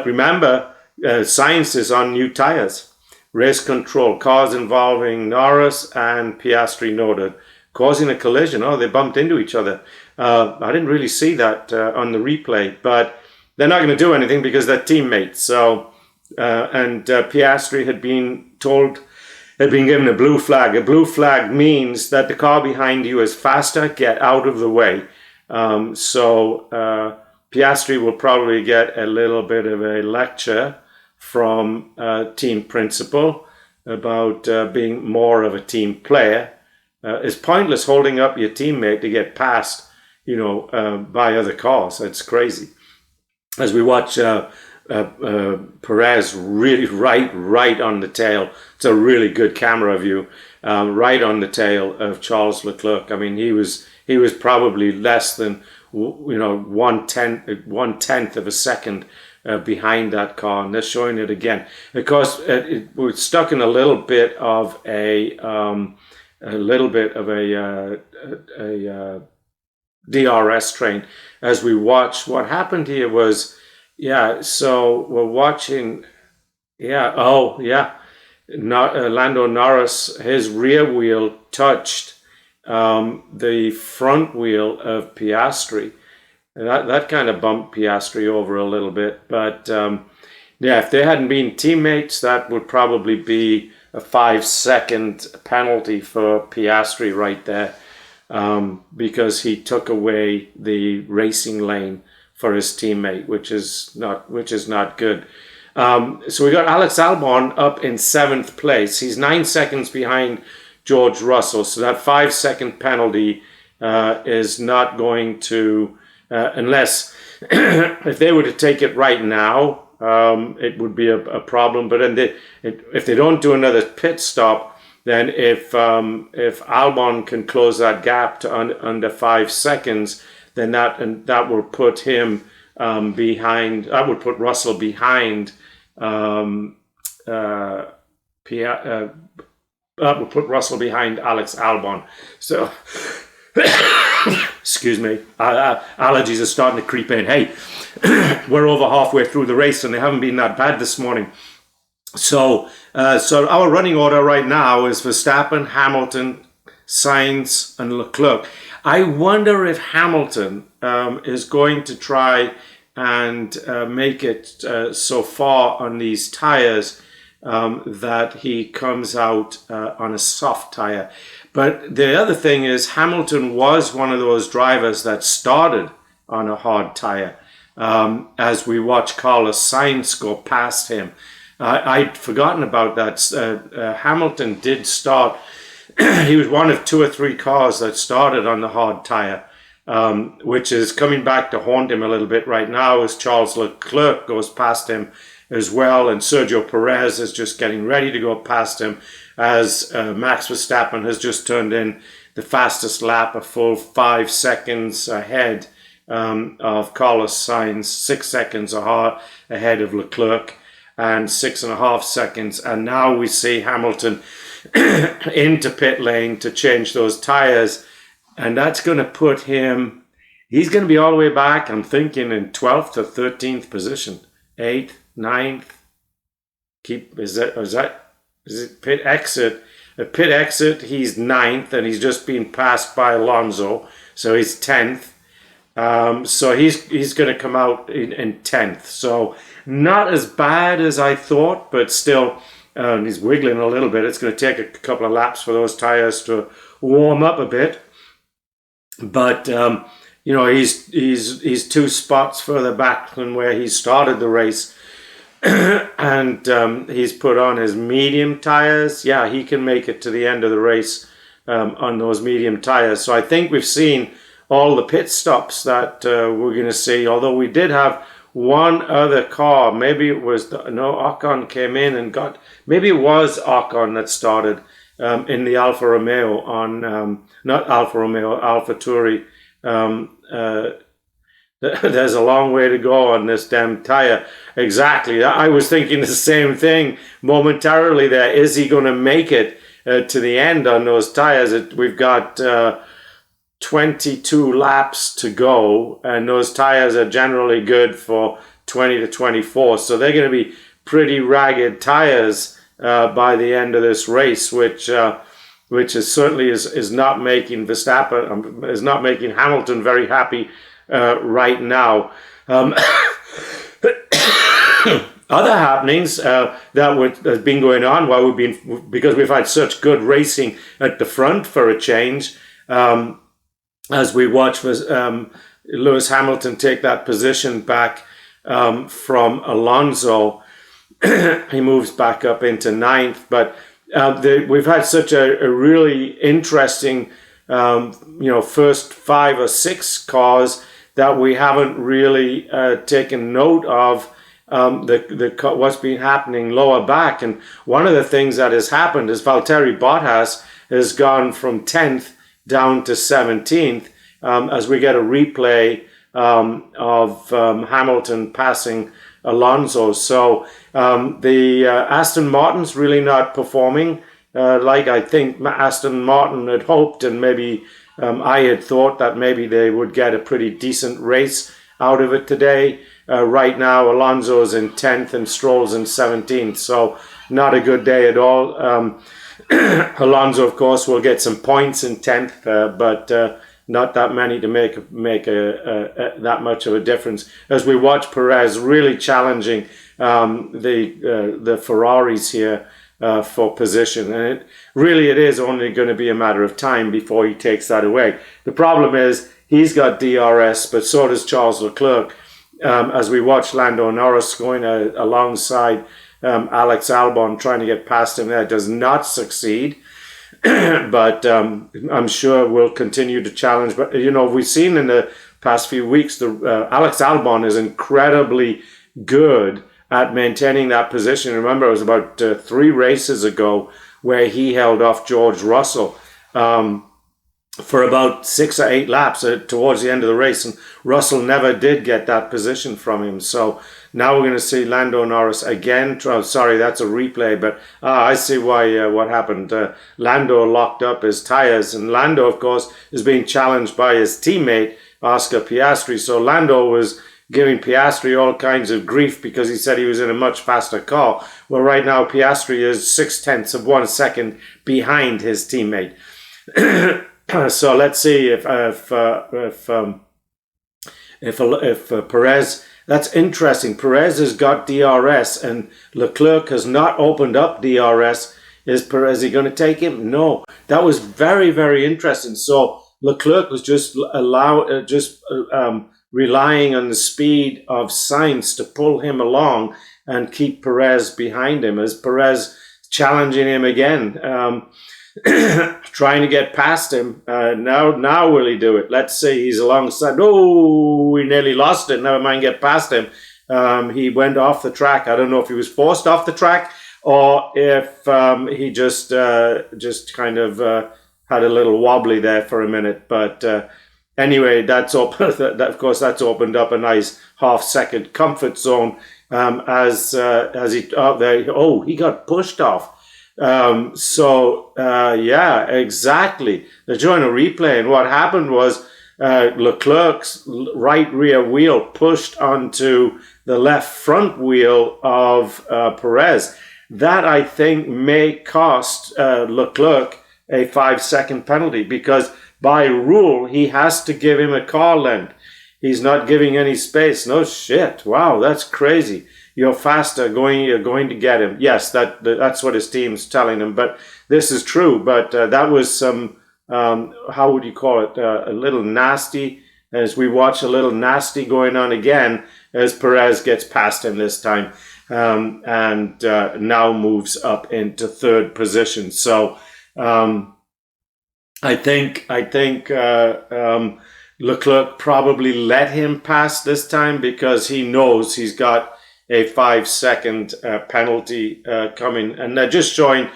remember, Sainz is on new tires. Race control. Cars involving Norris and Piastri noted. Causing a collision. Oh, they bumped into each other. I didn't really see that on the replay, but they're not going to do anything because they're teammates. So, and Piastri had been given a blue flag. A blue flag means that the car behind you is faster, get out of the way. Piastri will probably get a little bit of a lecture from team principal about being more of a team player. It's pointless holding up your teammate to get passed, by other cars. It's crazy. As we watch Perez really right on the tail. It's a really good camera view, right on the tail of Charles Leclerc. I mean, he was probably less than 1/10 of a second behind that car, and they're showing it again. Of course, we're stuck in a little bit of a DRS train as we watch. What happened here was, so we're watching, Lando Norris, his rear wheel touched the front wheel of Piastri. That kind of bumped Piastri over a little bit. But if they hadn't been teammates, that would probably be a 5-second penalty for Piastri right there, because he took away the racing lane for his teammate, which is not good. So we got Alex Albon up in 7th place. He's 9 seconds behind George Russell. So that 5-second penalty is not going to, unless if they were to take it right now, it would be a problem. But if they don't do another pit stop, then if Albon can close that gap to under 5 seconds, then that will put him behind. That would put Russell behind. That would put Russell behind Alex Albon. So, excuse me, allergies are starting to creep in. Hey, we're over halfway through the race and they haven't been that bad this morning. So our running order right now is Verstappen, Hamilton, Sainz, and Leclerc. I wonder if Hamilton is going to try and make it so far on these tires that he comes out on a soft tire. But the other thing is, Hamilton was one of those drivers that started on a hard tire. As we watch Carlos Sainz go past him, I'd forgotten about that. Hamilton did start. He was one of 2 or 3 cars that started on the hard tire, which is coming back to haunt him a little bit right now as Charles Leclerc goes past him as well, and Sergio Perez is just getting ready to go past him as Max Verstappen has just turned in the fastest lap, a full 5 seconds ahead of Carlos Sainz, 6 seconds ahead of Leclerc, and 6.5 seconds. And now we see Hamilton into pit lane to change those tires, and that's going to put him, he's going to be all the way back, I'm thinking, in 12th or 13th position, 8th, 9th. Is it pit exit? At pit exit, he's 9th, and he's just been passed by Alonso, so he's 10th. So he's going to come out in 10th. So not as bad as I thought, but still, he's wiggling a little bit. It's going to take a couple of laps for those tires to warm up a bit. But he's 2 spots further back than where he started the race. And he's put on his medium tires. Yeah, he can make it to the end of the race on those medium tires. So I think we've seen all the pit stops that we're going to see. Although we did have one other car. Maybe it was Ocon came in and maybe it was Ocon that started in the Alfa Romeo on not Alfa Romeo, Alfa Tauri. There's a long way to go on this damn tire. Exactly. I was thinking the same thing momentarily there. Is he going to make it to the end on those tires? We've got 22 laps to go, and those tires are generally good for 20 to 24. So they're going to be pretty ragged tires by the end of this race, which is certainly is not making Verstappen, is not making Hamilton very happy right now. Other happenings that have been going on because we've had such good racing at the front for a change. as we watch Lewis Hamilton take that position back from Alonso. He moves back up into ninth, but we've had such a really interesting, first 5 or 6 cars that we haven't really taken note of what's been happening lower back. And one of the things that has happened is Valtteri Bottas has gone from 10th down to 17th as we get a replay of Hamilton passing Alonso. So the Aston Martin's really not performing like I think Aston Martin had hoped, and maybe I had thought that maybe they would get a pretty decent race out of it today. Right now, Alonso's in 10th and Stroll's in 17th, so not a good day at all. Alonso, of course, will get some points in 10th, but not that many to make that much of a difference. As we watch Perez really challenging the Ferraris here for position, and it is only going to be a matter of time before he takes that away. The problem is he's got DRS, but so does Charles Leclerc. As we watch Lando Norris going alongside Alex Albon, trying to get past him there, does not succeed. But I'm sure we'll continue to challenge. But, we've seen in the past few weeks, Alex Albon is incredibly good at maintaining that position. Remember, it was about 3 races ago where he held off George Russell for about 6 or 8 laps towards the end of the race, and Russell never did get that position from him. So now we're going to see Lando Norris again. Sorry, that's a replay, but I see why what happened. Lando locked up his tires, and Lando, of course, is being challenged by his teammate Oscar Piastri. So Lando was giving Piastri all kinds of grief because he said he was in a much faster car. Well, right now Piastri is 0.6 of 1 second behind his teammate. So let's see if Perez. That's interesting. Perez has got DRS and Leclerc has not opened up DRS. Is Perez going to take him? No. That was very, very interesting. So Leclerc was just relying on the speed of Sainz to pull him along and keep Perez behind him. As Perez challenging him again, trying to get past him. Now will he do it? Let's see. He's alongside. Oh, we nearly lost it. Never mind, get past him. He went off the track. I don't know if he was forced off the track or if he just kind of had a little wobbly there for a minute. But anyway, that's open. Of course, that's opened up a nice half-second comfort zone as he he got pushed off. Yeah, exactly. They're showing a replay, and what happened was Leclerc's right rear wheel pushed onto the left front wheel of Perez. That, I think, may cost Leclerc a 5-second penalty, because by rule he has to give him a car length. He's not giving any space. No shit. Wow, that's crazy. You're faster, you're going to get him. Yes, that's what his team's telling him. But this is true. But that was some, how would you call it, a little nasty, as we watch a little nasty going on again as Perez gets past him this time and now moves up into 3rd position. So I think Leclerc probably let him pass this time because he knows he's got a 5-second penalty coming. And they're just showing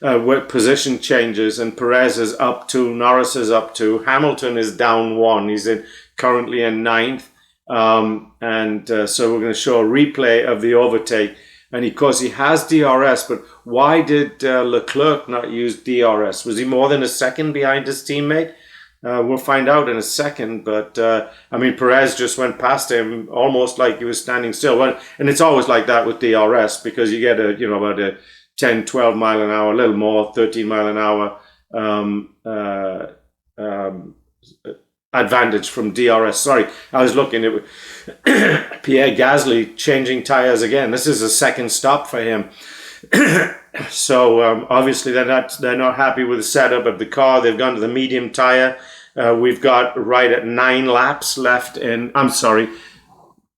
what position changes, and Perez is up 2, Norris is up 2, Hamilton is down 1. He's currently in 9th. So we're going to show a replay of the overtake. And of course, he has DRS, but why did Leclerc not use DRS? Was he more than a second behind his teammate? We'll find out in a second, but Perez just went past him almost like he was standing still. And it's always like that with DRS, because you get about a 10, 12 mile an hour, a little more, 13 mile an hour advantage from DRS. Sorry, I was looking at Pierre Gasly changing tires again. This is a second stop for him. So obviously they're not happy with the setup of the car. They've gone to the medium tire. We've got right at 9 laps left in, I'm sorry,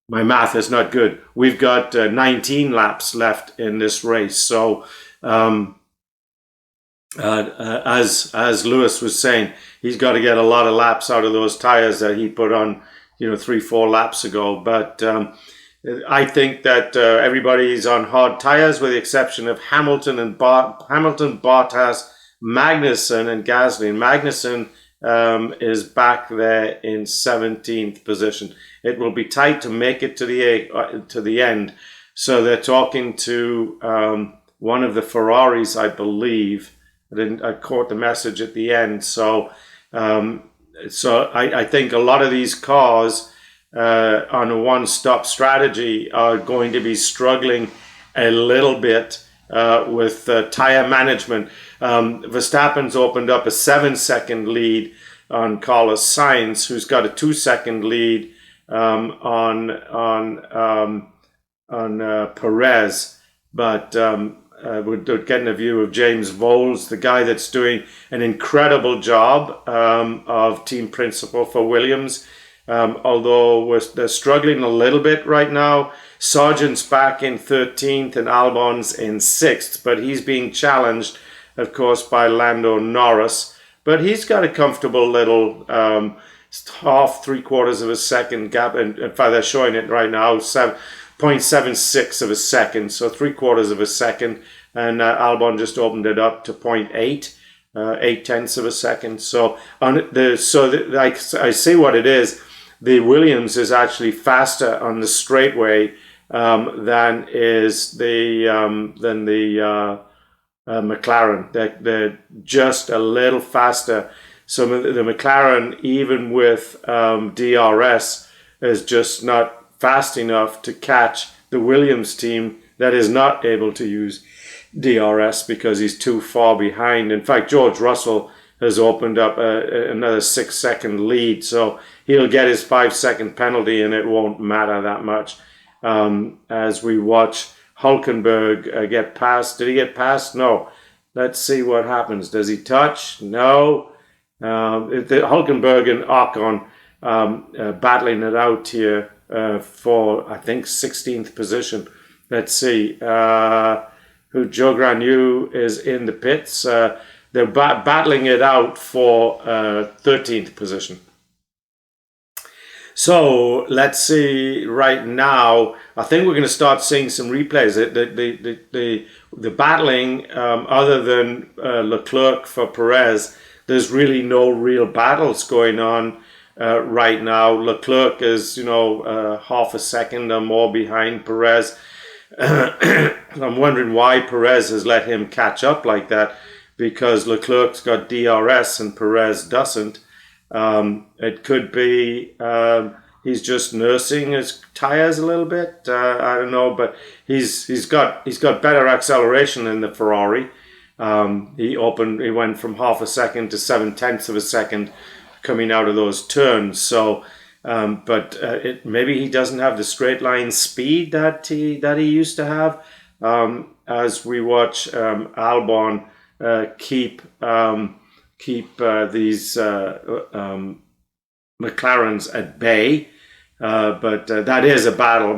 my math is not good. We've got 19 laps left in this race. So as Lewis was saying, he's got to get a lot of laps out of those tires that he put on, 3-4 laps ago. But I think that everybody's on hard tires with the exception of Hamilton, Bottas, Magnussen, and Gasly. And Magnussen is back there in 17th position. It will be tight to make it to the end. So they're talking to one of the Ferraris, I believe. I caught the message at the end. So I think a lot of these cars on a one-stop strategy are going to be struggling a little bit with tire management. Verstappen's opened up a 7-second lead on Carlos Sainz, who's got a 2-second lead on Perez, but we're getting a view of James Vowles, the guy that's doing an incredible job of team principal for Williams. Although they're struggling a little bit right now. Sargent's back in 13th and Albon's in 6th, but he's being challenged, of course, by Lando Norris. But he's got a comfortable little half, 3/4 of a second gap. In fact, they're showing it right now, 0.76 of a second, so 3/4 of a second. And Albon just opened it up to 0.8, 0.8 of a second. So I see what it is. The Williams is actually faster on the straightaway than the McLaren. They're just a little faster. So the McLaren, even with DRS, is just not fast enough to catch the Williams team that is not able to use DRS because he's too far behind. In fact, George Russell has opened up another 6-second lead, so he'll get his 5-second penalty and it won't matter that much. As we watch Hülkenberg get past. Did he get past? No. Let's see what happens. Does he touch? No. Hülkenberg and Ocon battling it out here for, I think, 16th position. Let's see. Who Joe Granu is in the pits. They're battling it out for 13th position. So let's see right now. I think we're going to start seeing some replays. The battling, other than Leclerc for Perez, there's really no real battles going on right now. Leclerc is, half a second or more behind Perez. I'm wondering why Perez has let him catch up like that, because Leclerc's got DRS and Perez doesn't. It could be he's just nursing his tires a little bit. I don't know, but he's got better acceleration than the Ferrari. He went from half a second to 0.7 of a second coming out of those turns. So, maybe he doesn't have the straight line speed that he used to have. As we watch Albon keep these McLarens at bay, but that is a battle.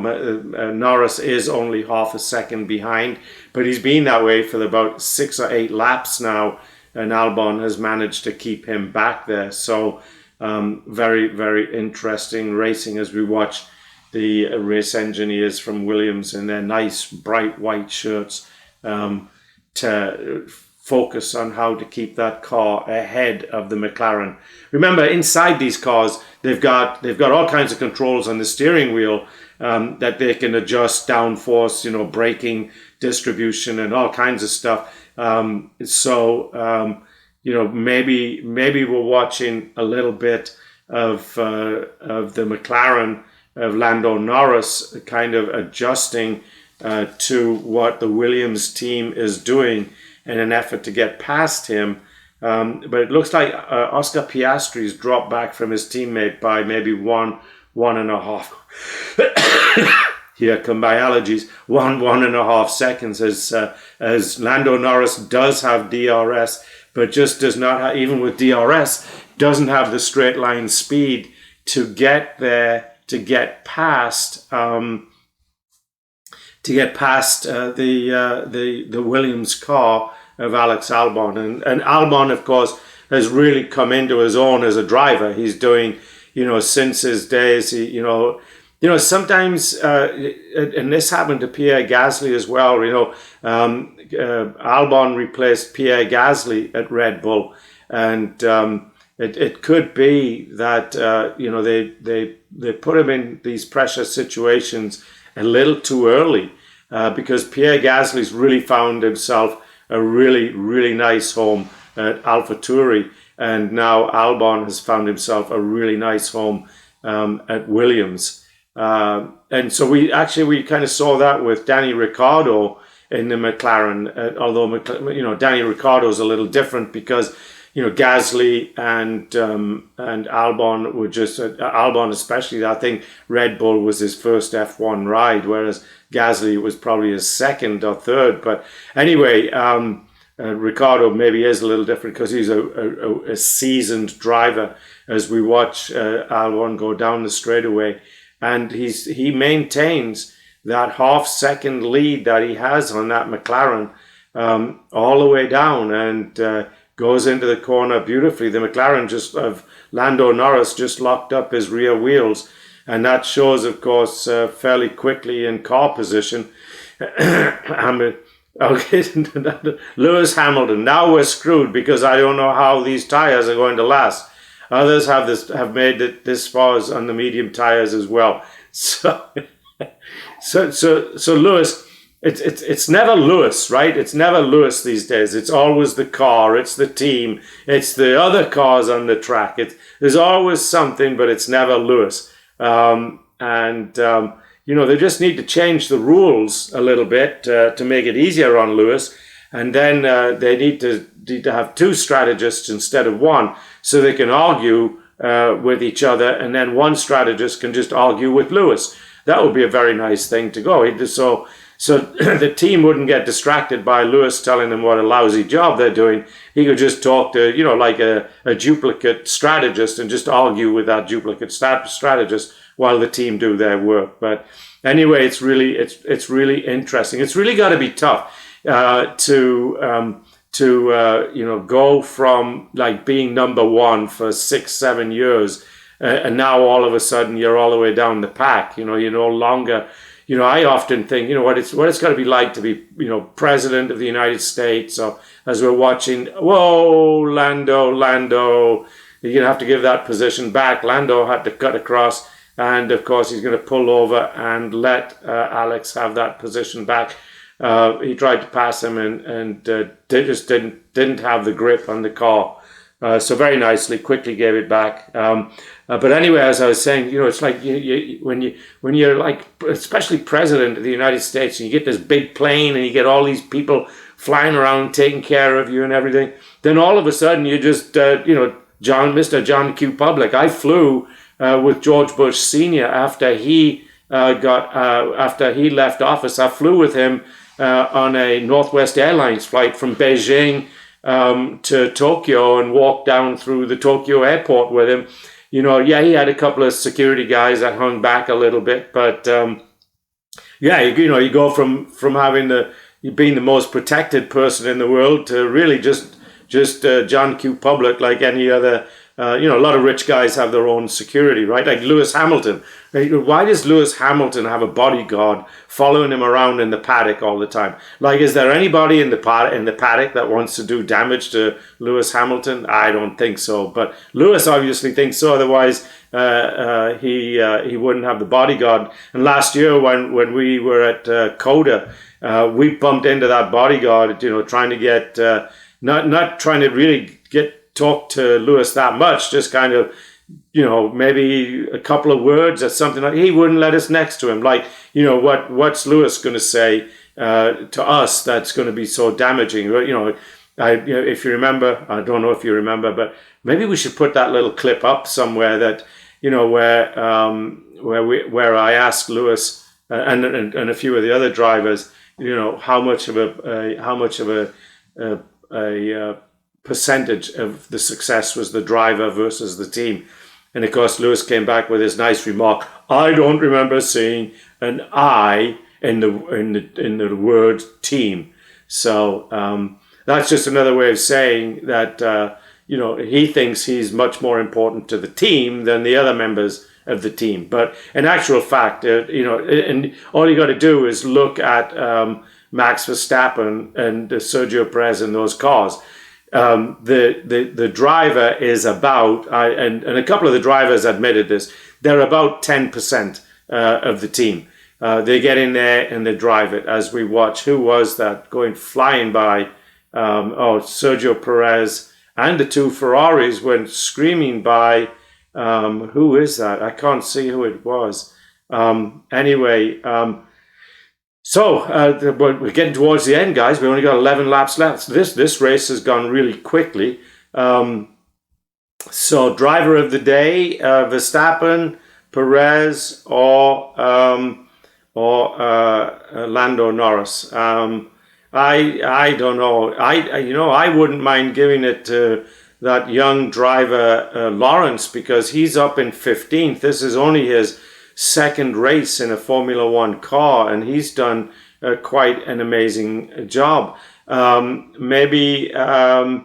Norris is only half a second behind, but he's been that way for about 6 or 8 laps now, and Albon has managed to keep him back there. So very, very interesting racing as we watch the race engineers from Williams in their nice bright white shirts to focus on how to keep that car ahead of the McLaren. Remember, inside these cars, they've got all kinds of controls on the steering wheel that they can adjust downforce, braking distribution and all kinds of stuff. Maybe we're watching a little bit of the McLaren of Lando Norris kind of adjusting to what the Williams team is doing in an effort to get past him. But it looks like Oscar Piastri's dropped back from his teammate by maybe 1.5. Here come my allergies. 1.5 seconds as Lando Norris does have DRS, but just does not have, even with DRS, doesn't have the straight line speed to get there, to get past the Williams car of Alex Albon. And Albon, of course, has really come into his own as a driver. He's doing, since his days, sometimes, and this happened to Pierre Gasly as well, Albon replaced Pierre Gasly at Red Bull, and it could be that, they put him in these pressure situations a little too early, because Pierre Gasly's really found himself a really, really nice home at AlphaTauri, and now Albon has found himself a really nice home at Williams. And so we kind of saw that with Danny Ricciardo in the McLaren, although Danny Ricciardo's a little different because Gasly and Albon were just Albon especially. I think Red Bull was his first F1 ride, whereas Gasly was probably his second or third. But anyway, Ricciardo maybe is a little different because he's a seasoned driver. As we watch Albon go down the straightaway, and he maintains that half-second lead that he has on that McLaren all the way down, and goes into the corner beautifully. The McLaren of Lando Norris just locked up his rear wheels, and that shows, of course, fairly quickly in car position. Okay, Lewis Hamilton. Now we're screwed because I don't know how these tires are going to last. Others have made it this far on the medium tires as well. So Lewis. It's never Lewis, right? It's never Lewis these days. It's always the car, it's the team, it's the other cars on the track. There's always something, but it's never Lewis. They just need to change the rules a little bit to make it easier on Lewis. And then they need to have two strategists instead of one, so they can argue with each other, and then one strategist can just argue with Lewis. That would be a very nice thing to go. So the team wouldn't get distracted by Lewis telling them what a lousy job they're doing. He could just talk to, like a duplicate strategist and just argue with that duplicate strategist while the team do their work. But anyway, it's really interesting. It's really got to be tough to go from like being number one for 6-7 years, and now all of a sudden you're all the way down the pack. You're no longer. I often think, what it's got to be like to be, president of the United States. Or as we're watching, whoa, Lando, you're going to have to give that position back. Lando had to cut across, and of course he's going to pull over and let Alex have that position back. He tried to pass him and they just didn't have the grip on the car. So very nicely, quickly gave it back. But anyway, as I was saying, it's like when you're like, especially president of the United States, and you get this big plane and you get all these people flying around taking care of you and everything, then all of a sudden you just, Mr. John Q. Public. I flew with George Bush Sr. after he left office. I flew with him on a Northwest Airlines flight from Beijing to Tokyo, and walked down through the Tokyo airport with him. He had a couple of security guys that hung back a little bit, but you go from being the most protected person in the world to really just John Q. Public, like any other. A lot of rich guys have their own security, right? Like Lewis Hamilton. Why does Lewis Hamilton have a bodyguard following him around in the paddock all the time? Like, is there anybody in the paddock that wants to do damage to Lewis Hamilton? I don't think so. But Lewis obviously thinks so. Otherwise, he wouldn't have the bodyguard. And last year, when we were at Coda, we bumped into that bodyguard. Trying to get not trying to really talk to Lewis that much, just kind of, maybe a couple of words or something. Like, he wouldn't let us next to him. Like, what's Lewis going to say to us that's going to be so damaging? If you remember, I don't know if you remember, but maybe we should put that little clip up somewhere that, where I asked Lewis and a few of the other drivers, how much of a percentage of the success was the driver versus the team. And of course, Lewis came back with his nice remark, I don't remember seeing an I in the word team. So that's just another way of saying that, he thinks he's much more important to the team than the other members of the team. But in actual fact, and all you got to do is look at Max Verstappen and Sergio Perez in those cars. The driver is about, and a couple of the drivers admitted this, they're about 10% of the team. They get in there and they drive it. As we watch, who was that going flying by? Sergio Perez and the two Ferraris went screaming by. Who is that? I can't see who it was. So we're getting towards the end, guys. We only got 11 laps left. This race has gone really quickly. So driver of the day, Verstappen, Perez, or Lando Norris. I don't know. I wouldn't mind giving it to that young driver Lawrence, because he's up in 15th. This is only his second race in a Formula One car, and he's done quite an amazing job. Maybe Oscar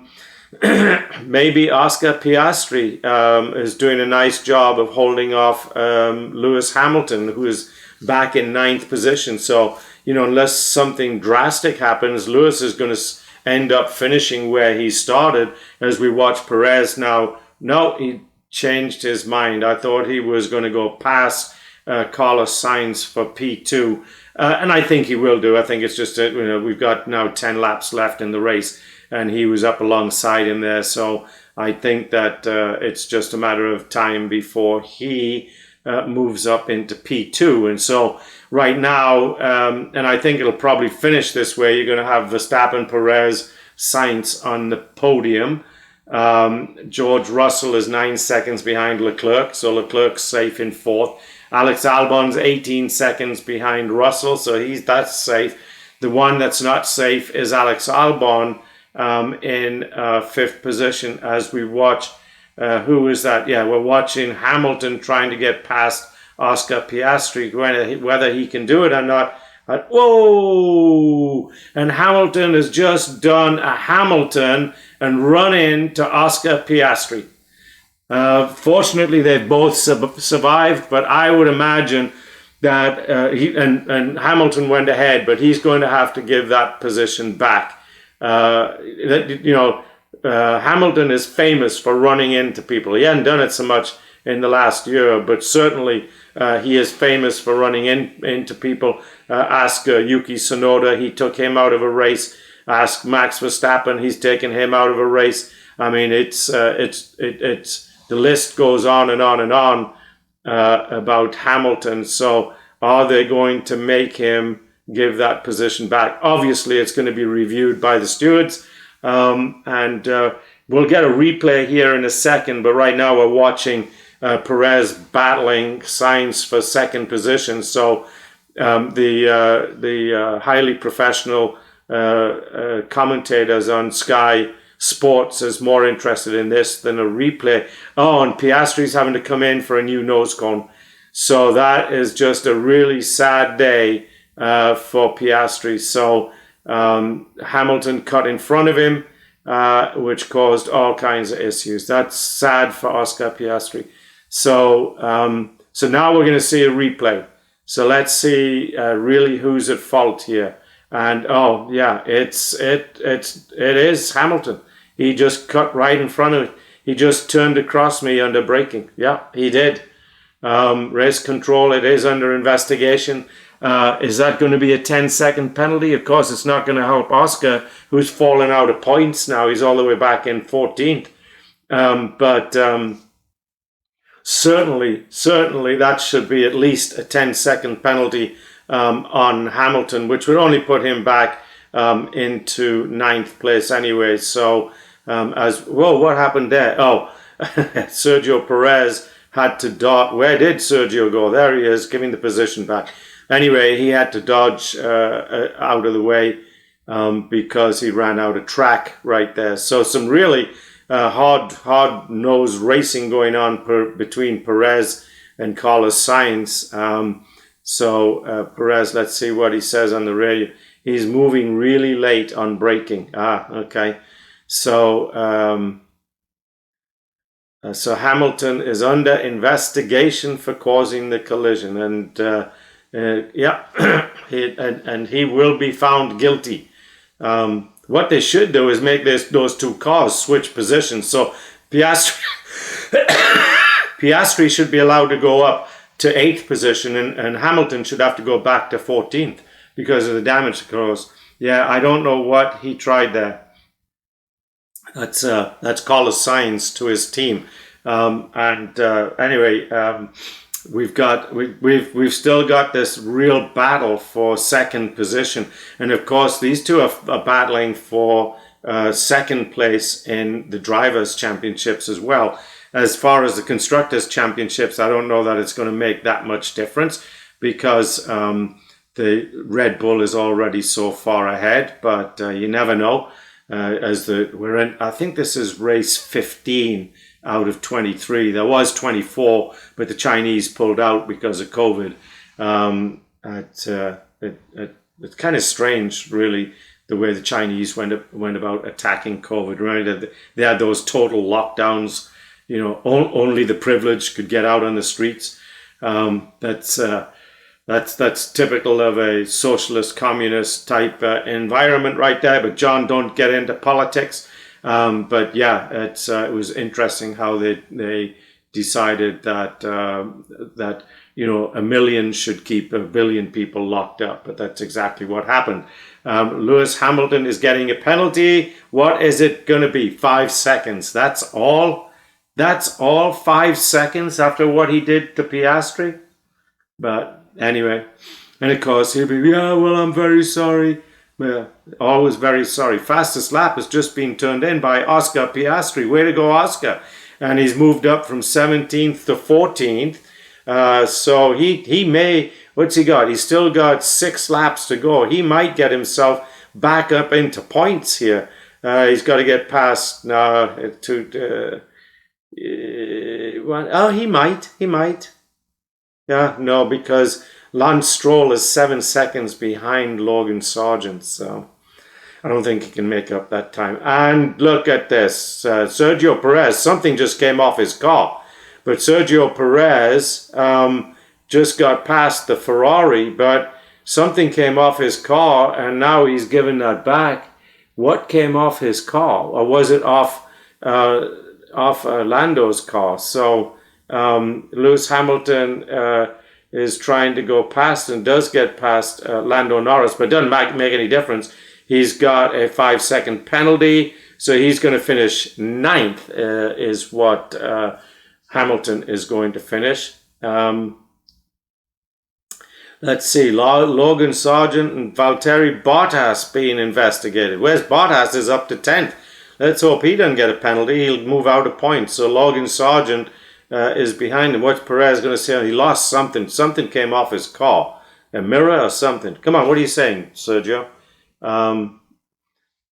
Piastri is doing a nice job of holding off Lewis Hamilton, who is back in 9th position. So, unless something drastic happens, Lewis is going to end up finishing where he started. As we watch Perez now, no, he changed his mind. I thought he was going to go past Carlos Sainz for P2, and I think he will do. I think it's just we've got now 10 laps left in the race, and he was up alongside him there. So I think that it's just a matter of time before he moves up into P2. And so right now, and I think it'll probably finish this way, you're going to have Verstappen, Perez, Sainz on the podium. George Russell is 9 seconds behind Leclerc, so Leclerc's safe in 4th. Alex Albon's 18 seconds behind Russell, so that's safe. The one that's not safe is Alex Albon in 5th position as we watch. Who is that? Yeah, we're watching Hamilton trying to get past Oscar Piastri, whether he can do it or not. Whoa! And Hamilton has just done a Hamilton and run into Oscar Piastri. Fortunately, they've both survived, but I would imagine that and Hamilton went ahead, but he's going to have to give that position back. Hamilton is famous for running into people. He hadn't done it so much in the last year, but certainly he is famous for running into people. Ask Yuki Tsunoda, he took him out of a race. Ask Max Verstappen, he's taken him out of a race. I mean, it's the list goes on and on and on about Hamilton. So are they going to make him give that position back? Obviously, it's going to be reviewed by the stewards. And we'll get a replay here in a second. But right now we're watching Perez battling Sainz for 2nd position. So the highly professional commentators on Sky Sports is more interested in this than a replay. Oh, and Piastri's having to come in for a new nose cone. So that is just a really sad day for Piastri. So Hamilton cut in front of him, which caused all kinds of issues. That's sad for Oscar Piastri. So now we're going to see a replay. So let's see really who's at fault here. And it is Hamilton. He just cut right in front of me. He just turned across me under braking. Yeah, he did. Race control, it is under investigation. Is that going to be a 10-second penalty? Of course, it's not going to help Oscar, who's fallen out of points now. He's all the way back in 14th. But certainly that should be at least a 10-second penalty on Hamilton, which would only put him back into 9th place anyway. So, what happened there? Oh, Sergio Perez had to dodge. Where did Sergio go? There he is, giving the position back. Anyway, he had to dodge out of the way. because he ran out of track right there. So some really hard-nosed racing going on between Perez and Carlos Sainz. Perez, let's see what he says on the radio. He's moving really late on braking. Okay. So Hamilton is under investigation for causing the collision, and he will be found guilty. What they should do is make those two cars switch positions. So Piastri should be allowed to go up to 8th position, and Hamilton should have to go back to 14th because of the damage caused. Yeah, I don't know what he tried there. That's Carlos Sainz to his team. Anyway, we've still got this real battle for second position, and of course these two are battling for second place in the drivers' championships as well. As far as the constructors' championships, I don't know that it's going to make that much difference because the Red Bull is already so far ahead. But you never know. I think this is race 15 out of 23. There was 24, but the Chinese pulled out because of COVID. It's kind of strange, really, the way the Chinese went about attacking COVID. Right? They had those total lockdowns. Only the privileged could get out on the streets. That's typical of a socialist, communist type environment right there. But John, don't get into politics. But yeah, it was interesting how they decided that a million should keep 1 billion people locked up. But that's exactly what happened. Lewis Hamilton is getting a penalty. What is it going to be? 5 seconds. That's all. That's all. 5 seconds after what he did to Piastri. But anyway, and of course he'll be, I'm very sorry. Yeah, always very sorry. Fastest lap has just been turned in by Oscar Piastri. Way to go, Oscar. And he's moved up from 17th to 14th. So he may, what's he got? He's still got 6 laps to go. He might get himself back up into points here. He's got to get past he might. Yeah, no, because Lance Stroll is 7 seconds behind Logan Sargent, so I don't think he can make up that time. And look at this, Sergio Perez, something just came off his car, but Sergio Perez just got past the Ferrari, but something came off his car, and now he's given that back. What came off his car, or was it off Lando's car? So Lewis Hamilton is trying to go past and does get past Lando Norris, but it doesn't make any difference. He's got a 5-second penalty, so he's going to finish 9th, is what Hamilton is going to finish. Let's see, Logan Sargent and Valtteri Bottas being investigated. Where's Bottas? Is up to 10th. Let's hope he doesn't get a penalty. He'll move out of points. So Logan Sargent is behind him. What's Perez going to say? He lost something. Something came off his car. A mirror or something. Come on, what are you saying, Sergio?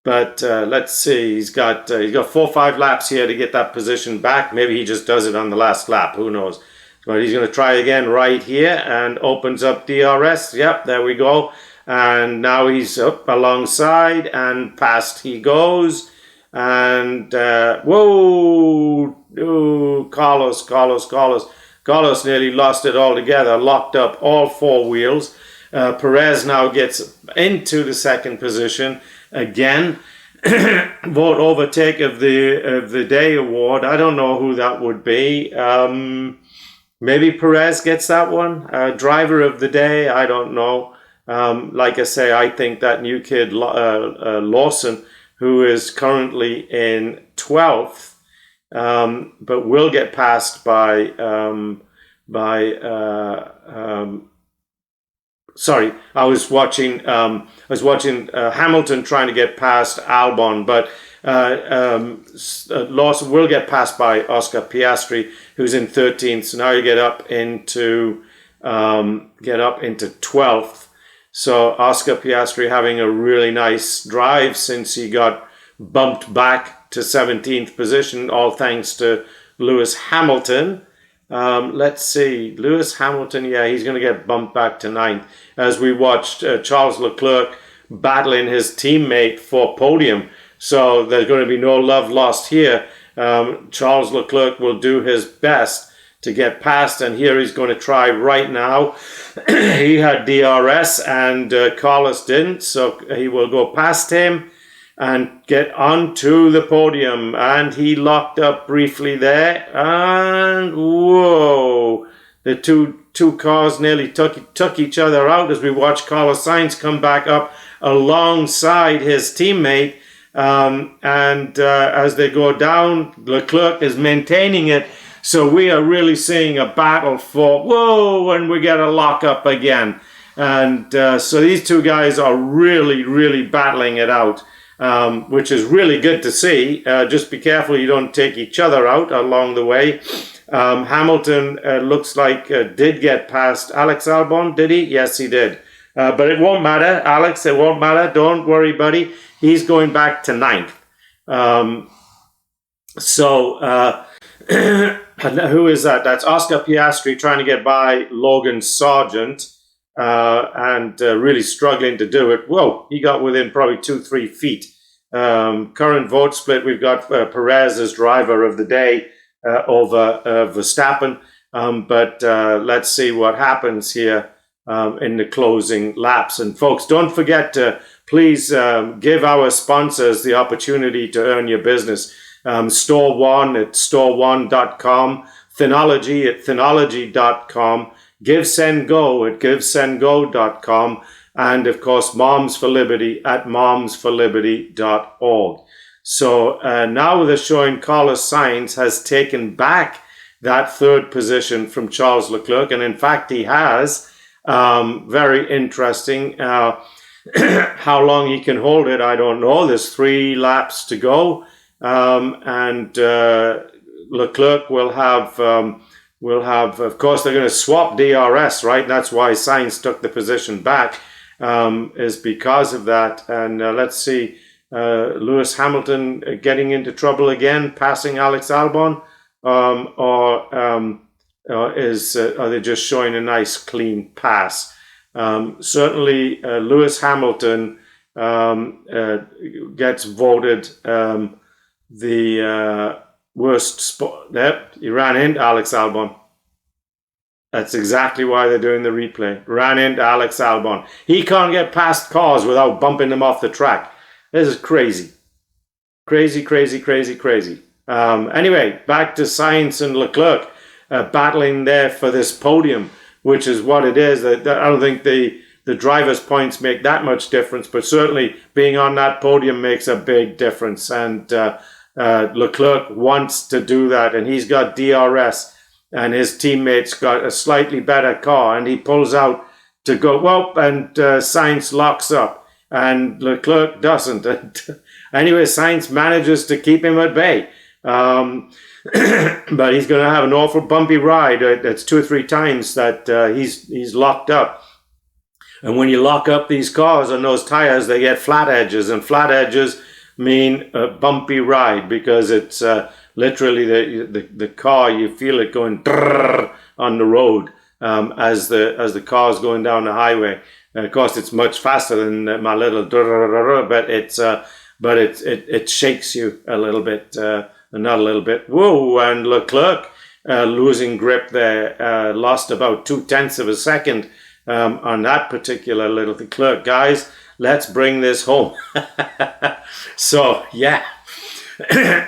Let's see. He's got 4 or 5 laps here to get that position back. Maybe he just does it on the last lap. Who knows? But he's going to try again right here and opens up DRS. Yep, there we go. And now he's up alongside and past he goes. And Carlos nearly lost it altogether, locked up all 4 wheels. Perez now gets into the second position again. Vote overtake of the day award. I don't know who that would be. Maybe Perez gets that one. Driver of the day, I don't know. Like I say, I think that new kid Lawson, who is currently in 12th, but will get passed by sorry, I was watching Hamilton trying to get past Albon, but Lawson will get passed by Oscar Piastri, who's in 13th. So now you get up into 12th. So Oscar Piastri having a really nice drive since he got bumped back to 17th position, all thanks to Lewis Hamilton. Let's see, Lewis Hamilton, yeah, he's going to get bumped back to 9th as we watched Charles Leclerc battling his teammate for podium. So there's going to be no love lost here. Charles Leclerc will do his best to get past, and here he's going to try right now. He had DRS and Carlos didn't, so he will go past him and get onto the podium. And he locked up briefly there, and whoa, the two cars nearly took each other out as we watch Carlos Sainz come back up alongside his teammate. As they go down, Leclerc is maintaining it. So we are really seeing a battle for, whoa, and we get a lockup again. And so these two guys are really, really battling it out, which is really good to see. Just be careful you don't take each other out along the way. Hamilton looks like did get past Alex Albon, did he? Yes, he did. But it won't matter, Alex, it won't matter. Don't worry, buddy. He's going back to 9th. Who is that? That's Oscar Piastri trying to get by Logan Sargent and really struggling to do it. Whoa, he got within probably 2-3 feet. Current vote split, we've got Perez as driver of the day over Verstappen. But let's see what happens here in the closing laps. And folks, don't forget to please give our sponsors the opportunity to earn your business. Store One at store1.com, Thinology at thinology.com, GiveSendGo at givesendgo.com, and of course Moms for Liberty at momsforliberty.org. So now they're showing Carlos Sainz has taken back that third position from Charles Leclerc, and in fact he has. Very interesting. How long he can hold it, I don't know. There's 3 laps to go. And Leclerc will have, of course, they're going to swap DRS, right? That's why Sainz took the position back, is because of that. And let's see, Lewis Hamilton getting into trouble again, passing Alex Albon, or are they just showing a nice clean pass? Certainly, Lewis Hamilton gets voted the worst spot. Yep, he ran into Alex Albon. That's exactly why they're doing the replay. Ran into Alex Albon. He can't get past cars without bumping them off the track. This is crazy. Crazy, crazy, crazy, crazy. Anyway, back to Sainz and Leclerc battling there for this podium, which is what it is. I don't think the driver's points make that much difference, but certainly being on that podium makes a big difference. And Leclerc wants to do that, and he's got DRS, and his teammates got a slightly better car, and he pulls out to go, well, and Sainz locks up, and Leclerc doesn't. Anyway, Sainz manages to keep him at bay. But he's going to have an awful bumpy ride. It's 2 or 3 times that he's locked up. And when you lock up these cars on those tires, they get flat edges, and flat edges mean a bumpy ride because it's literally the car, you feel it going on the road as the car's going down the highway. Of course, it's much faster than my little, but it shakes you a little bit, not a little bit. Whoa! And Leclerc losing grip there, lost about 0.2 of a second on that particular little Leclerc. Guys, let's bring this home. So yeah,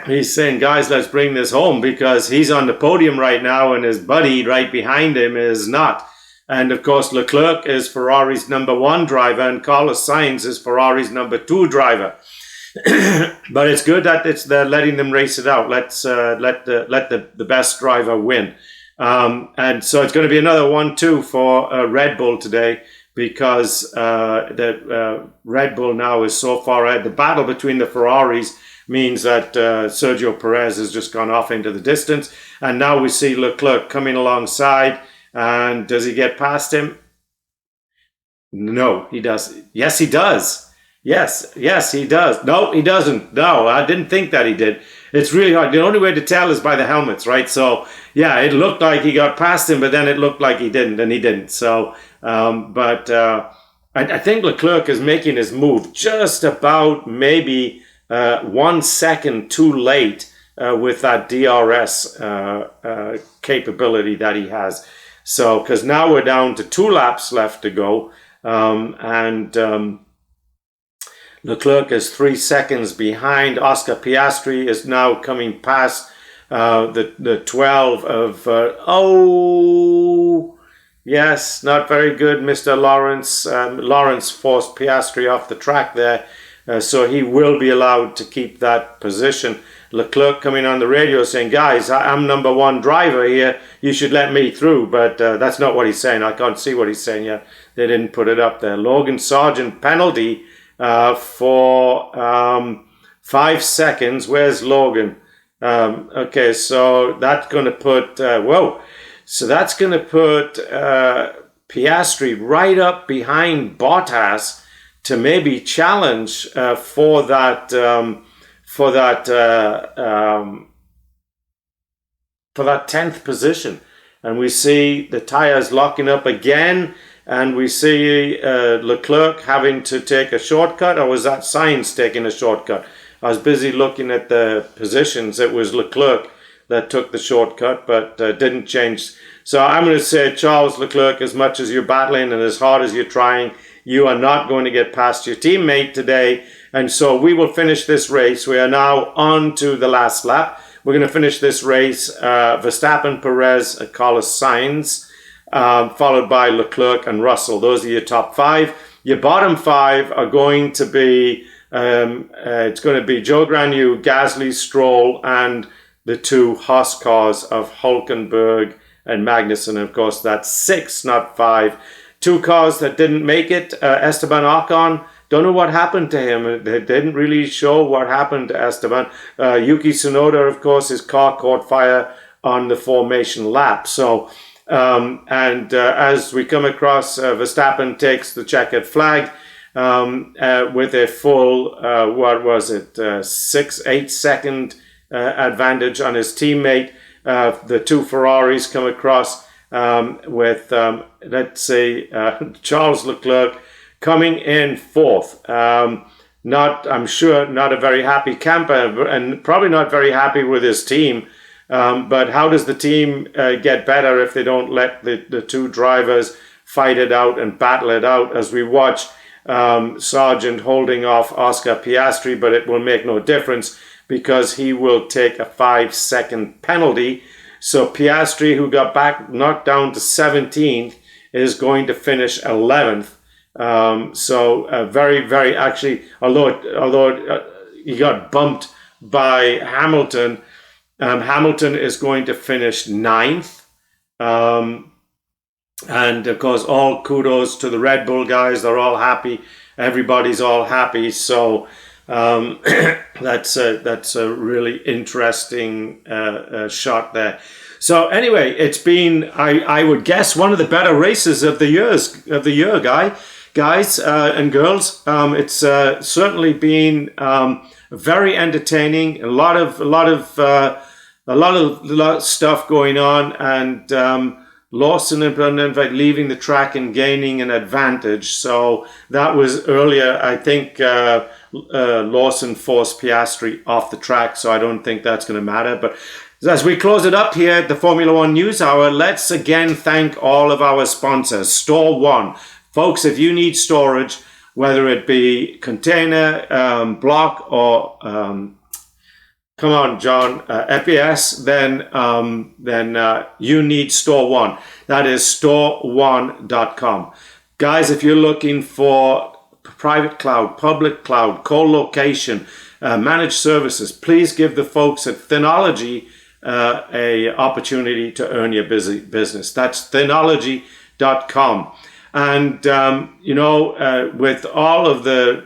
he's saying, guys, let's bring this home, because he's on the podium right now and his buddy right behind him is not. And of course, Leclerc is Ferrari's number 1 driver and Carlos Sainz is Ferrari's number 2 driver. But it's good that they're letting them race it out. Let's let the best driver win. And so it's going to be another 1-2 for Red Bull today, because the Red Bull now is so far ahead. The battle between the Ferraris means that Sergio Perez has just gone off into the distance, and now we see Leclerc coming alongside. And does he get past him? No, he does. Yes, he does. Yes, he does. No, he doesn't. No, I didn't think that he did. It's really hard. The only way to tell is by the helmets, right? So, yeah, it looked like he got past him, but then it looked like he didn't, and he didn't. So, I think Leclerc is making his move just about maybe 1 second too late with that DRS capability that he has. So, because now we're down to 2 laps left to go, and Leclerc is 3 seconds behind. Oscar Piastri is now coming past the 12 of, yes, not very good, Mr. Lawrence. Lawrence forced Piastri off the track there, so he will be allowed to keep that position. Leclerc coming on the radio saying, guys, I'm number 1 driver here. You should let me through. But that's not what he's saying. I can't see what he's saying yet. They didn't put it up there. Logan Sargent penalty for 5 seconds. Where's Logan? Okay, so that's going to put, so that's going to put Piastri right up behind Bottas to maybe challenge for that 10th position. And we see the tires locking up again, and we see Leclerc having to take a shortcut, or was that Sainz taking a shortcut? I was busy looking at the positions. It was Leclerc that took the shortcut, but didn't change. So I'm going to say, Charles Leclerc, as much as you're battling and as hard as you're trying, you are not going to get past your teammate today. And so we will finish this race. We are now on to the last lap. We're going to finish this race. Verstappen, Perez, Carlos Sainz, followed by Leclerc and Russell. Those are your top 5. Your bottom 5 are going to be, it's going to be Joe Granu, Gasly, Stroll, and the 2 Haas cars of Hülkenberg and Magnussen. Of course, that's 6, not 5. 2 cars that didn't make it. Esteban Ocon, don't know what happened to him. They didn't really show what happened to Esteban. Yuki Tsunoda, of course, his car caught fire on the formation lap. So, as we come across, Verstappen takes the checkered flag with a full, 8 second advantage on his teammate. The 2 Ferraris come across with, let's say, Charles Leclerc coming in 4th. I'm sure not a very happy camper, and probably not very happy with his team. But how does the team get better if they don't let the 2 drivers fight it out and battle it out? As we watch Sargent holding off Oscar Piastri, but it will make no difference because he will take a 5-second penalty. So Piastri, who got knocked down to 17th, is going to finish 11th. Very, very, actually, although he got bumped by Hamilton, Hamilton is going to finish 9th. And of course, all kudos to the Red Bull guys. They're all happy. Everybody's all happy. So that's a really interesting shot there. So anyway, it's been, I would guess, one of the better races of the year, guys and girls. It's certainly been very entertaining. A lot of stuff going on, and Lawson and leaving the track and gaining an advantage. So that was earlier. I think Lawson forced Piastri off the track, so I don't think that's going to matter. But as we close it up here at the Formula One News Hour, let's again thank all of our sponsors. Store One. Folks, if you need storage, whether it be container, block, or come on, John, FES, then you need Store One. That is store1.com. Guys, if you're looking for private cloud, public cloud, co-location, managed services, please give the folks at Thinology a opportunity to earn your business. That's Thinology.com. And, with all of the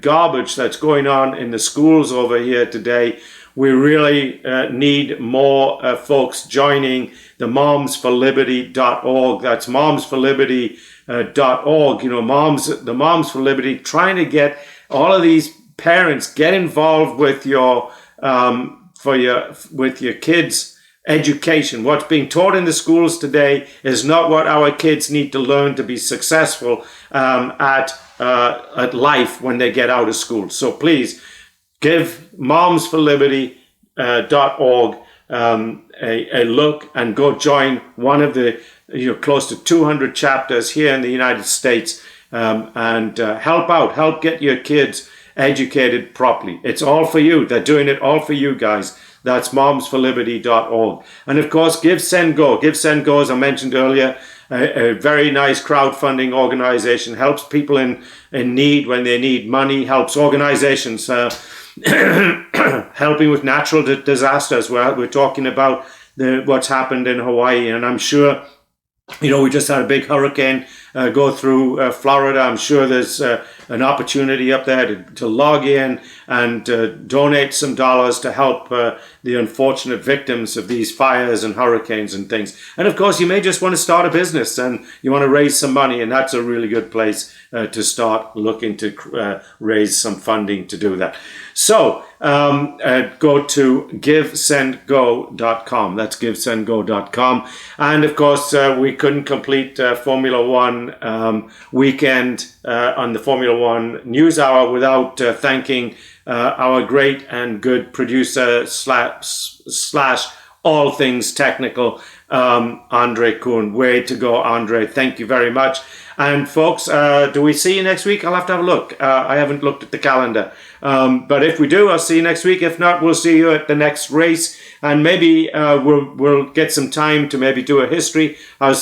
garbage that's going on in the schools over here today, we really need more folks joining the momsforliberty.org. That's momsforliberty.org. You know, the Moms for Liberty, trying to get all of these parents get involved with your kids' education. What's being taught in the schools today is not what our kids need to learn to be successful at life when they get out of school. So please give momsforliberty.org a look and go join one of the close to 200 chapters here in the United States, and help get your kids educated properly. It's all for you. They're doing it all for you guys. That's momsforliberty.org. And of course, Give, Send, Go. Give, Send, Go, as I mentioned earlier, a very nice crowdfunding organization, helps people in need when they need money, helps organizations helping with natural disasters. We're talking about what's happened in Hawaii, and I'm sure, we just had a big hurricane go through Florida. I'm sure there's an opportunity up there to log in and donate some dollars to help the unfortunate victims of these fires and hurricanes and things. And of course, you may just want to start a business and you want to raise some money, and that's a really good place to start looking to raise some funding to do that. So go to givesendgo.com. That's givesendgo.com. And of course, we couldn't complete Formula One weekend on the Formula One News Hour without thanking our great and good producer slash all things technical, Andre Kuhn. Way to go, Andre. Thank you very much. And folks, do we see you next week? I'll have to have a look. I haven't looked at the calendar. But if we do, I'll see you next week. If not, we'll see you at the next race. And maybe we'll get some time to maybe do a history. I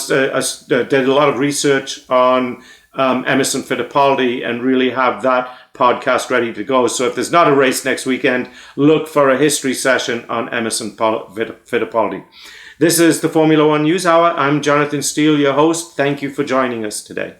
did a lot of research on Emerson Fittipaldi and really have that podcast ready to go. So if there's not a race next weekend, look for a history session on Emerson Fittipaldi. This is the Formula One News Hour. I'm Jonathan Steele, your host. Thank you for joining us today.